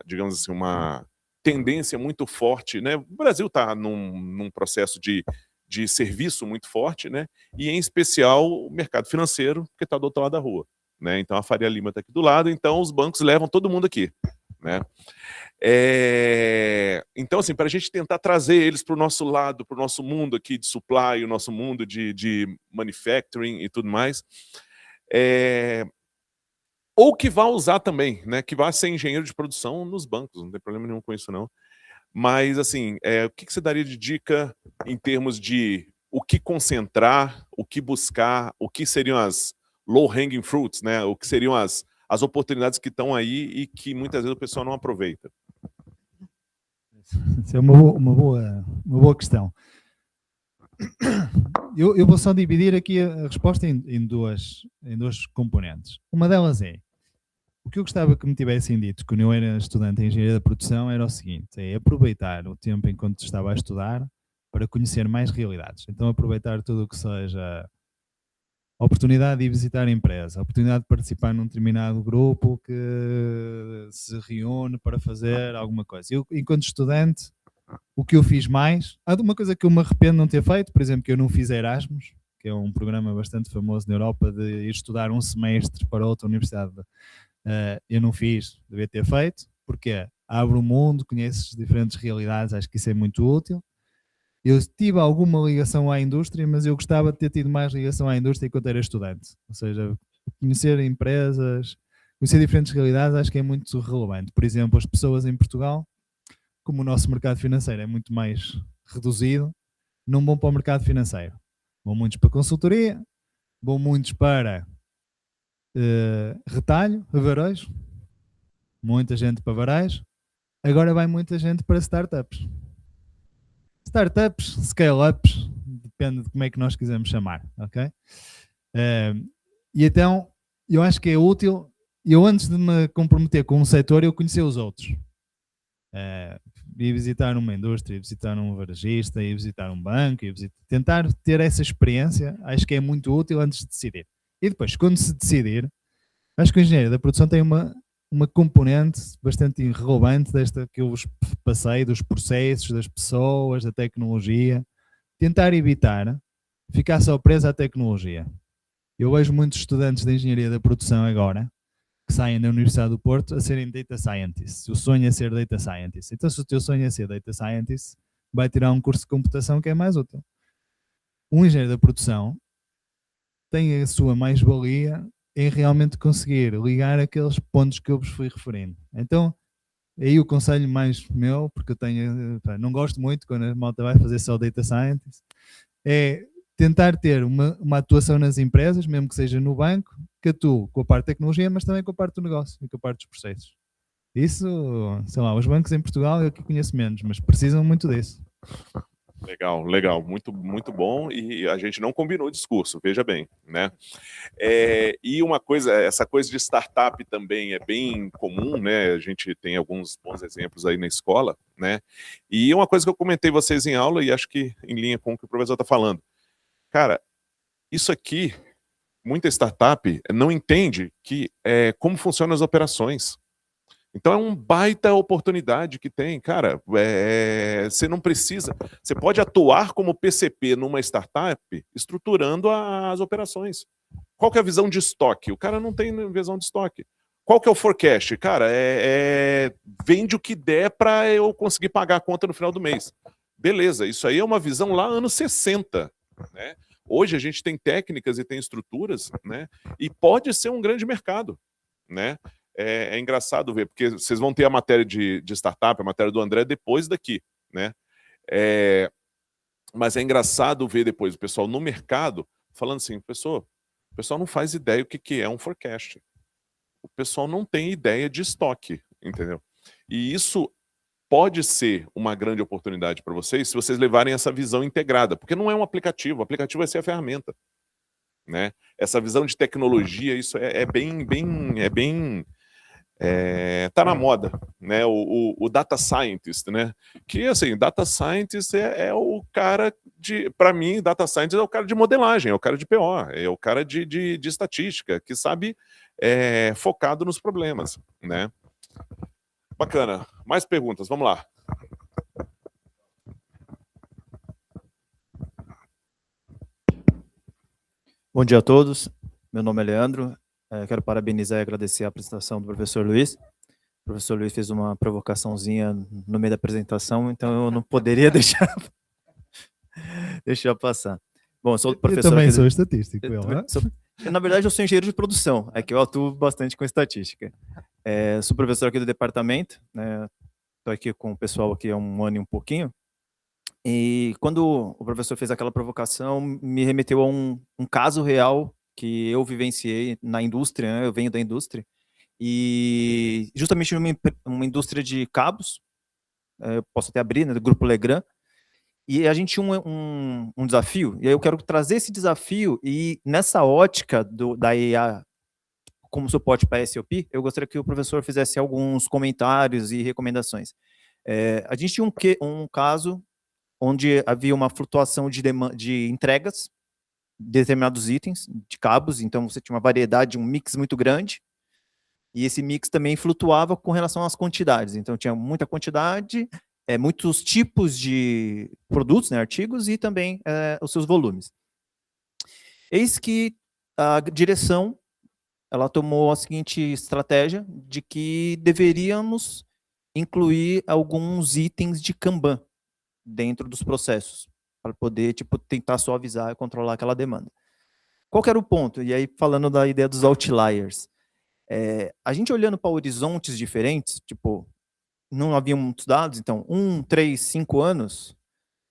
digamos assim, uma tendência muito forte, né? O Brasil está num processo de serviço muito forte, né? E em especial o mercado financeiro, que está do outro lado da rua, né? Então a Faria Lima está aqui do lado, então os bancos levam todo mundo aqui, né? Então, assim, para a gente tentar trazer eles para o nosso lado, para o nosso mundo aqui de supply, o nosso mundo de manufacturing e tudo mais, ou que vá usar também, né? Que vá ser engenheiro de produção nos bancos, não tem problema nenhum com isso, não. Mas, assim, o que você daria de dica em termos de o que concentrar, o que buscar, o que seriam as low-hanging fruits, né? O que seriam as oportunidades que estão aí e que muitas vezes o pessoal não aproveita? Isso é uma boa questão. Eu vou só dividir aqui a resposta em duas componentes. Uma delas é, O que eu gostava que me tivessem dito quando eu era estudante em engenharia da produção era o seguinte: é aproveitar o tempo enquanto estava a estudar para conhecer mais realidades. Então aproveitar tudo o que seja a oportunidade de ir visitar a empresa, a oportunidade de participar num determinado grupo que se reúne para fazer alguma coisa. Eu, enquanto estudante, o que eu fiz mais, há uma coisa que eu me arrependo de não ter feito, por exemplo, que eu não fiz Erasmus, que é um programa bastante famoso na Europa de ir estudar um semestre para outra universidade. Eu não fiz, devia ter feito, porque abre o mundo, conheces diferentes realidades, acho que isso é muito útil. Eu tive alguma ligação à indústria, mas eu gostava de ter tido mais ligação à indústria enquanto era estudante. Ou seja, conhecer empresas, conhecer diferentes realidades, acho que é muito relevante. Por exemplo, as pessoas em Portugal, como o nosso mercado financeiro é muito mais reduzido, não vão para o mercado financeiro. Vão muitos para consultoria, vão muitos para retalho, varejo, muita gente para varejo. Agora vai muita gente para startups. Startups, scale-ups, depende de como é que nós quisermos chamar, ok? E então, eu acho que é útil, eu antes de me comprometer com um setor, eu conhecer os outros. Ir visitar uma indústria, ir visitar um varejista, ir visitar um banco, tentar ter essa experiência, acho que é muito útil antes de decidir. E depois, quando se decidir, acho que o engenheiro da produção tem uma componente bastante relevante desta que eu vos passei, dos processos, das pessoas, da tecnologia. Tentar evitar ficar só preso à tecnologia. Eu vejo muitos estudantes de engenharia da produção agora que saem da Universidade do Porto a serem data scientists. O sonho é ser data scientist. Então, se o teu sonho é ser data scientist, vai tirar um curso de computação que é mais útil. Um engenheiro da produção tem a sua mais-valia em realmente conseguir ligar aqueles pontos que eu vos fui referindo. Então, aí o conselho mais meu, porque eu não gosto muito quando a malta vai fazer só data scientist, é tentar ter uma atuação nas empresas, mesmo que seja no banco, que atue com a parte da tecnologia, mas também com a parte do negócio e com a parte dos processos. Isso, sei lá, os bancos em Portugal eu que conheço menos, mas precisam muito disso. Legal, legal, muito, muito bom, e a gente não combinou o discurso, veja bem, né? E uma coisa, essa coisa de startup também é bem comum, né? A gente tem alguns bons exemplos aí na escola, né? E uma coisa que eu comentei vocês em aula, e acho que em linha com o que o professor está falando, cara, isso aqui, muita startup não entende como funcionam as operações. Então é uma baita oportunidade que tem, cara. Você não precisa. Você pode atuar como PCP numa startup, estruturando as operações. Qual que é a visão de estoque? O cara não tem visão de estoque. Qual que é o forecast? Cara, vende o que der para eu conseguir pagar a conta no final do mês. Beleza, isso aí é uma visão lá anos 60, né? Hoje a gente tem técnicas e tem estruturas, né? E pode ser um grande mercado, né? É engraçado ver, porque vocês vão ter a matéria de startup, a matéria do André depois daqui, né? Mas é engraçado ver depois o pessoal no mercado falando assim, o pessoal não faz ideia o que é um forecast. O pessoal não tem ideia de estoque, entendeu? E isso pode ser uma grande oportunidade para vocês se vocês levarem essa visão integrada, porque não é um aplicativo, o aplicativo vai ser a ferramenta, né? Essa visão de tecnologia, isso tá na moda, né? O data scientist, né? Que assim, data scientist é o cara para mim, data scientist é o cara de modelagem, é o cara de PO, é o cara de estatística, que sabe focado nos problemas, né? Bacana. Mais perguntas, vamos lá. Bom dia a todos, meu nome é Leandro, quero parabenizar e agradecer a apresentação do professor Luiz. O professor Luiz fez uma provocaçãozinha no meio da apresentação, então eu não poderia deixar passar. Bom, sou professor... Eu também sou estatístico. Na verdade, eu sou engenheiro de produção, é que eu atuo bastante com estatística. Sou professor aqui do departamento, né? Estou aqui com o pessoal aqui há um ano e um pouquinho, e quando o professor fez aquela provocação, me remeteu a um caso real que eu vivenciei na indústria, né? Eu venho da indústria, e justamente uma indústria de cabos, eu posso até abrir, né, do Grupo Legrand, e a gente tinha um desafio, e aí eu quero trazer esse desafio, e nessa ótica da IA como suporte para SOP, eu gostaria que o professor fizesse alguns comentários e recomendações. A gente tinha um caso onde havia uma flutuação de entregas de determinados itens, de cabos, então você tinha uma variedade, um mix muito grande, e esse mix também flutuava com relação às quantidades, então tinha muita quantidade, muitos tipos de produtos, né, artigos, e também os seus volumes. Eis que a direção, ela tomou a seguinte estratégia de que deveríamos incluir alguns itens de Kanban dentro dos processos, para poder tentar suavizar e controlar aquela demanda. Qual que era o ponto? E aí, falando da ideia dos outliers, a gente olhando para horizontes diferentes, não havia muitos dados, então, 1, 3, 5 anos,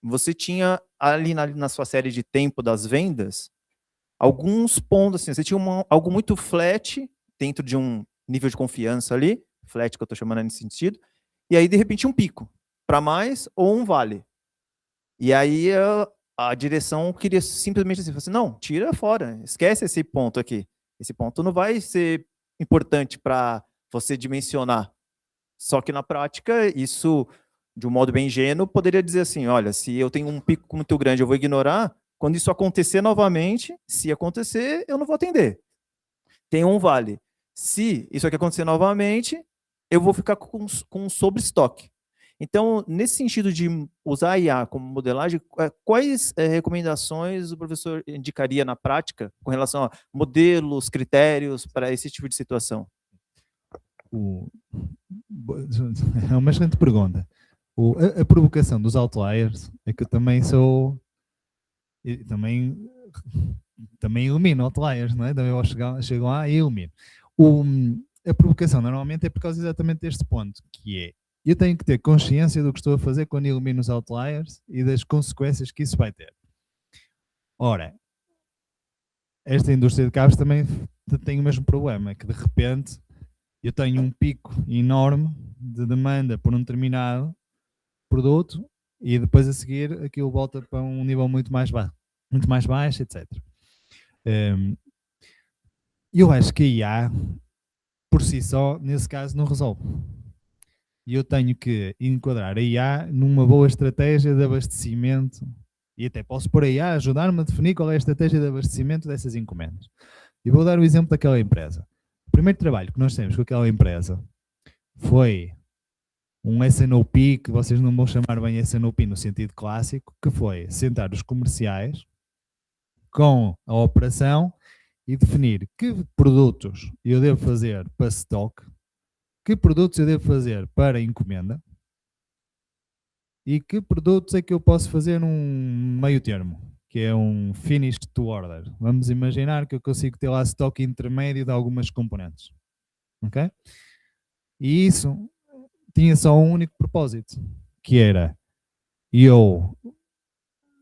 você tinha ali na sua série de tempo das vendas, alguns pontos, assim, você tinha algo muito flat, dentro de um nível de confiança ali, flat que eu estou chamando nesse sentido, e aí, de repente, um pico, para mais ou um vale. E aí, a direção queria simplesmente assim, não, tira fora, esquece esse ponto aqui. Esse ponto não vai ser importante para você dimensionar. Só que, na prática, isso, de um modo bem ingênuo, poderia dizer assim, olha, se eu tenho um pico muito grande, eu vou ignorar, quando isso acontecer novamente, se acontecer, eu não vou atender. Tem um vale. Se isso aqui acontecer novamente, eu vou ficar com um sobre-estoque. Então, nesse sentido de usar a IA como modelagem, quais recomendações o professor indicaria na prática com relação a modelos, critérios para esse tipo de situação? É uma excelente pergunta. A provocação dos outliers é que eu também sou... Também elimino outliers, não é? Também eu chego lá e elimino. A provocação normalmente é por causa exatamente deste ponto, que é, eu tenho que ter consciência do que estou a fazer quando elimino os outliers e das consequências que isso vai ter. Ora, esta indústria de cabos também tem o mesmo problema, que de repente eu tenho um pico enorme de demanda por um determinado produto e depois a seguir aquilo volta para um nível muito mais baixo, etc. Eu acho que a IA, por si só, nesse caso, não resolve. E eu tenho que enquadrar a IA numa boa estratégia de abastecimento e até posso pôr a IA a ajudar-me a definir qual é a estratégia de abastecimento dessas encomendas. E vou dar o exemplo daquela empresa. O primeiro trabalho que nós temos com aquela empresa foi um S&OP, que vocês não vão chamar bem S&OP no sentido clássico, que foi sentar os comerciais com a operação e definir que produtos eu devo fazer para stock, que produtos eu devo fazer para encomenda e que produtos é que eu posso fazer num meio termo, que é um finish to order. Vamos imaginar que eu consigo ter lá stock intermédio de algumas componentes. Ok? E isso tinha só um único propósito, que era eu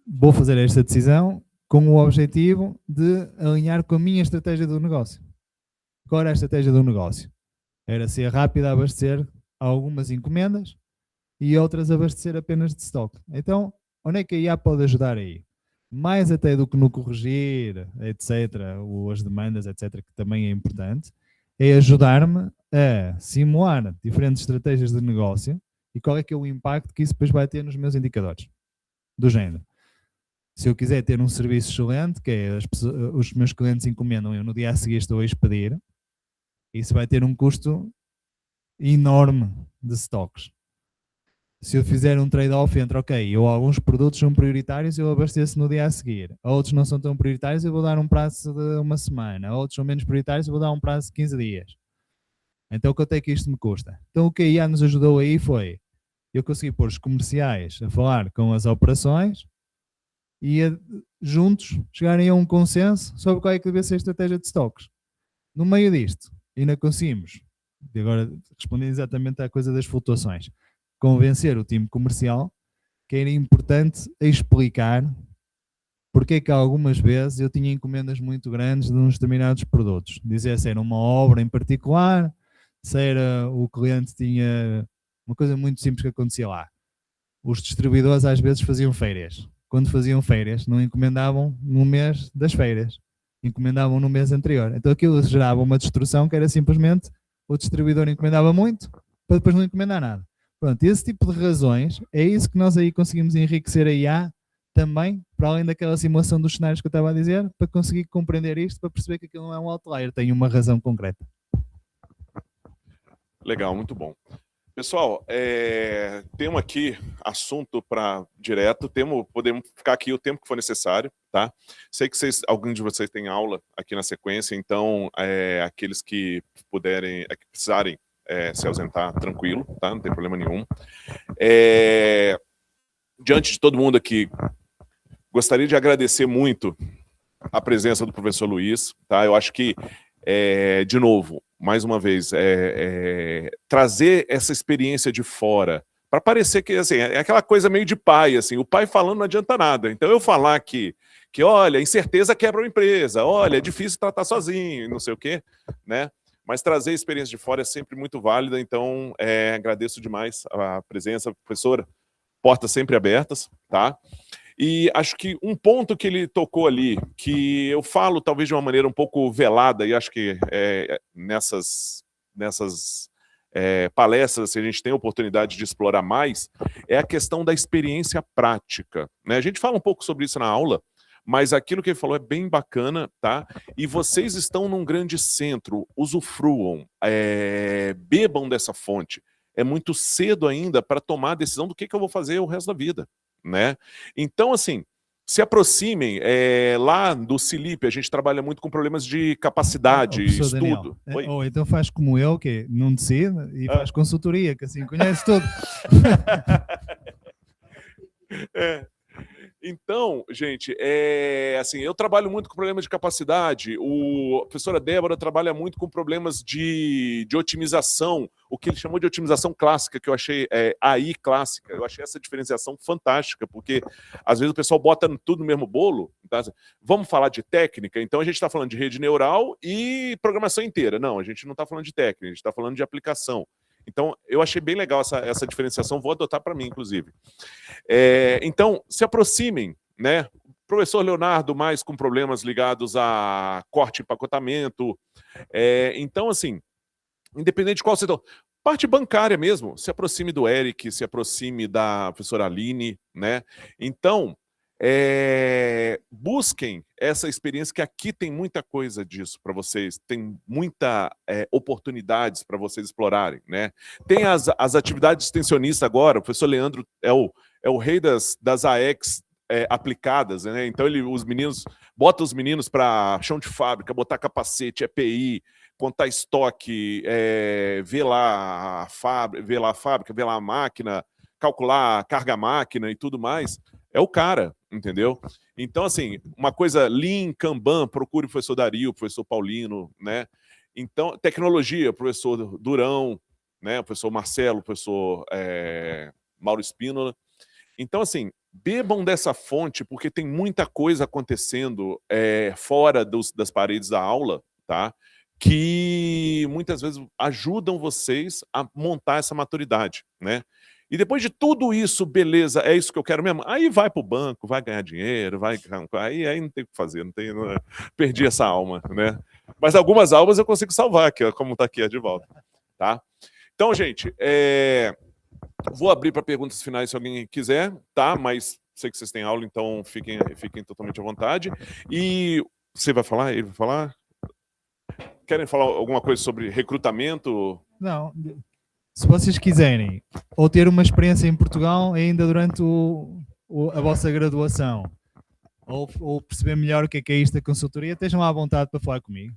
vou fazer esta decisão com o objetivo de alinhar com a minha estratégia do negócio. Qual era a estratégia do negócio? Era ser rápido a abastecer algumas encomendas e outras abastecer apenas de stock. Então, onde é que a IA pode ajudar aí? Mais até do que no corrigir, etc., as demandas, etc., que também é importante, é ajudar-me a simular diferentes estratégias de negócio e qual é que é o impacto que isso depois vai ter nos meus indicadores. Do género. Se eu quiser ter um serviço excelente, que é os meus clientes encomendam, eu no dia a seguir estou a expedir, isso vai ter um custo enorme de stocks. Se eu fizer um trade-off entre, ok, alguns produtos são prioritários, eu abasteço no dia a seguir. Outros não são tão prioritários, eu vou dar um prazo de uma semana. Outros são menos prioritários, eu vou dar um prazo de 15 dias. Então, quanto é que isto me custa? Então, o que a IA nos ajudou aí foi, eu consegui pôr os comerciais a falar com as operações e juntos chegarem a um consenso sobre qual é que deve ser a estratégia de stocks. No meio disto, ainda conseguimos, e agora respondendo exatamente à coisa das flutuações, convencer o time comercial que era importante explicar porque é que algumas vezes eu tinha encomendas muito grandes de uns determinados produtos. Dizer se era uma obra em particular, se era o cliente tinha uma coisa muito simples que acontecia lá. Os distribuidores às vezes faziam férias. Quando faziam férias, não encomendavam no mês das férias. encomendavam no mês anterior. Então aquilo gerava uma destruição que era simplesmente o distribuidor encomendava muito para depois não encomendar nada. Pronto, esse tipo de razões, é isso que nós aí conseguimos enriquecer a IA também, para além daquela simulação dos cenários que eu estava a dizer, para conseguir compreender isto, para perceber que aquilo não é um outlier, tem uma razão concreta. Legal, muito bom. Pessoal, temos aqui assunto para direto, podemos ficar aqui o tempo que for necessário, tá? Sei que alguns de vocês têm aula aqui na sequência, então aqueles que puderem, que precisarem se ausentar, tranquilo, tá? Não tem problema nenhum. Diante de todo mundo aqui, gostaria de agradecer muito a presença do professor Luiz, tá? Eu acho que, de novo, mais uma vez, trazer essa experiência de fora, para parecer que, assim, é aquela coisa meio de pai, assim, o pai falando não adianta nada. Então, eu falar que olha, incerteza quebra uma empresa, olha, é difícil tratar sozinho, não sei o quê, né? Mas trazer a experiência de fora é sempre muito válida, então, agradeço demais a presença, professora, portas sempre abertas, tá? E acho que um ponto que ele tocou ali, que eu falo talvez de uma maneira um pouco velada, e acho que nessas palestras assim, a gente tem a oportunidade de explorar mais, é a questão da experiência prática, né? A gente fala um pouco sobre isso na aula, mas aquilo que ele falou é bem bacana, tá? E vocês estão num grande centro, usufruam, bebam dessa fonte. É muito cedo ainda para tomar a decisão do que eu vou fazer o resto da vida, né? Então, assim, se aproximem. Lá do Cilip, a gente trabalha muito com problemas de capacidade, estudo. Ou então faz como eu, que não decide, e faz consultoria, que assim conhece tudo. Então, gente, assim, eu trabalho muito com problemas de capacidade, a professora Débora trabalha muito com problemas de otimização, o que ele chamou de otimização clássica, que eu achei AI clássica, eu achei essa diferenciação fantástica, porque às vezes o pessoal bota tudo no mesmo bolo, tá? Vamos falar de técnica, então a gente está falando de rede neural e programação inteira. Não, a gente não está falando de técnica, a gente está falando de aplicação. Então, eu achei bem legal essa diferenciação, vou adotar para mim, inclusive. Então, se aproximem, né? Professor Leonardo, mais com problemas ligados a corte e empacotamento. Então, assim, independente de qual setor, parte bancária mesmo, se aproxime do Eric, se aproxime da professora Aline, né? Então, busquem essa experiência, que aqui tem muita coisa disso para vocês, tem muita oportunidades para vocês explorarem, né? Tem as atividades extensionistas agora, o professor Leandro é o rei das AEX aplicadas, né? Então bota os meninos para chão de fábrica, botar capacete, EPI, contar estoque, ver lá a fábrica, ver lá a máquina, calcular carga máquina e tudo mais. É o cara, entendeu? Então, assim, uma coisa Lean, Kanban, procure o professor Dario, o professor Paulino, né? Então, tecnologia, o professor Durão, né? O professor Marcelo, o professor Mauro Espínola. Então, assim, bebam dessa fonte, porque tem muita coisa acontecendo fora das paredes da aula, tá? Que muitas vezes ajudam vocês a montar essa maturidade, né? E depois de tudo isso, beleza, é isso que eu quero mesmo? Aí vai para o banco, vai ganhar dinheiro, aí não tem o que fazer, perdi essa alma, né? Mas algumas almas eu consigo salvar, aqui, como está aqui de volta, tá? Então, gente, vou abrir para perguntas finais se alguém quiser, tá? Mas sei que vocês têm aula, então fiquem totalmente à vontade. E você vai falar? Ele vai falar? Querem falar alguma coisa sobre recrutamento? Não. Se vocês quiserem, ou ter uma experiência em Portugal ainda durante a vossa graduação, ou perceber melhor o que é isto da consultoria, estejam à vontade para falar comigo.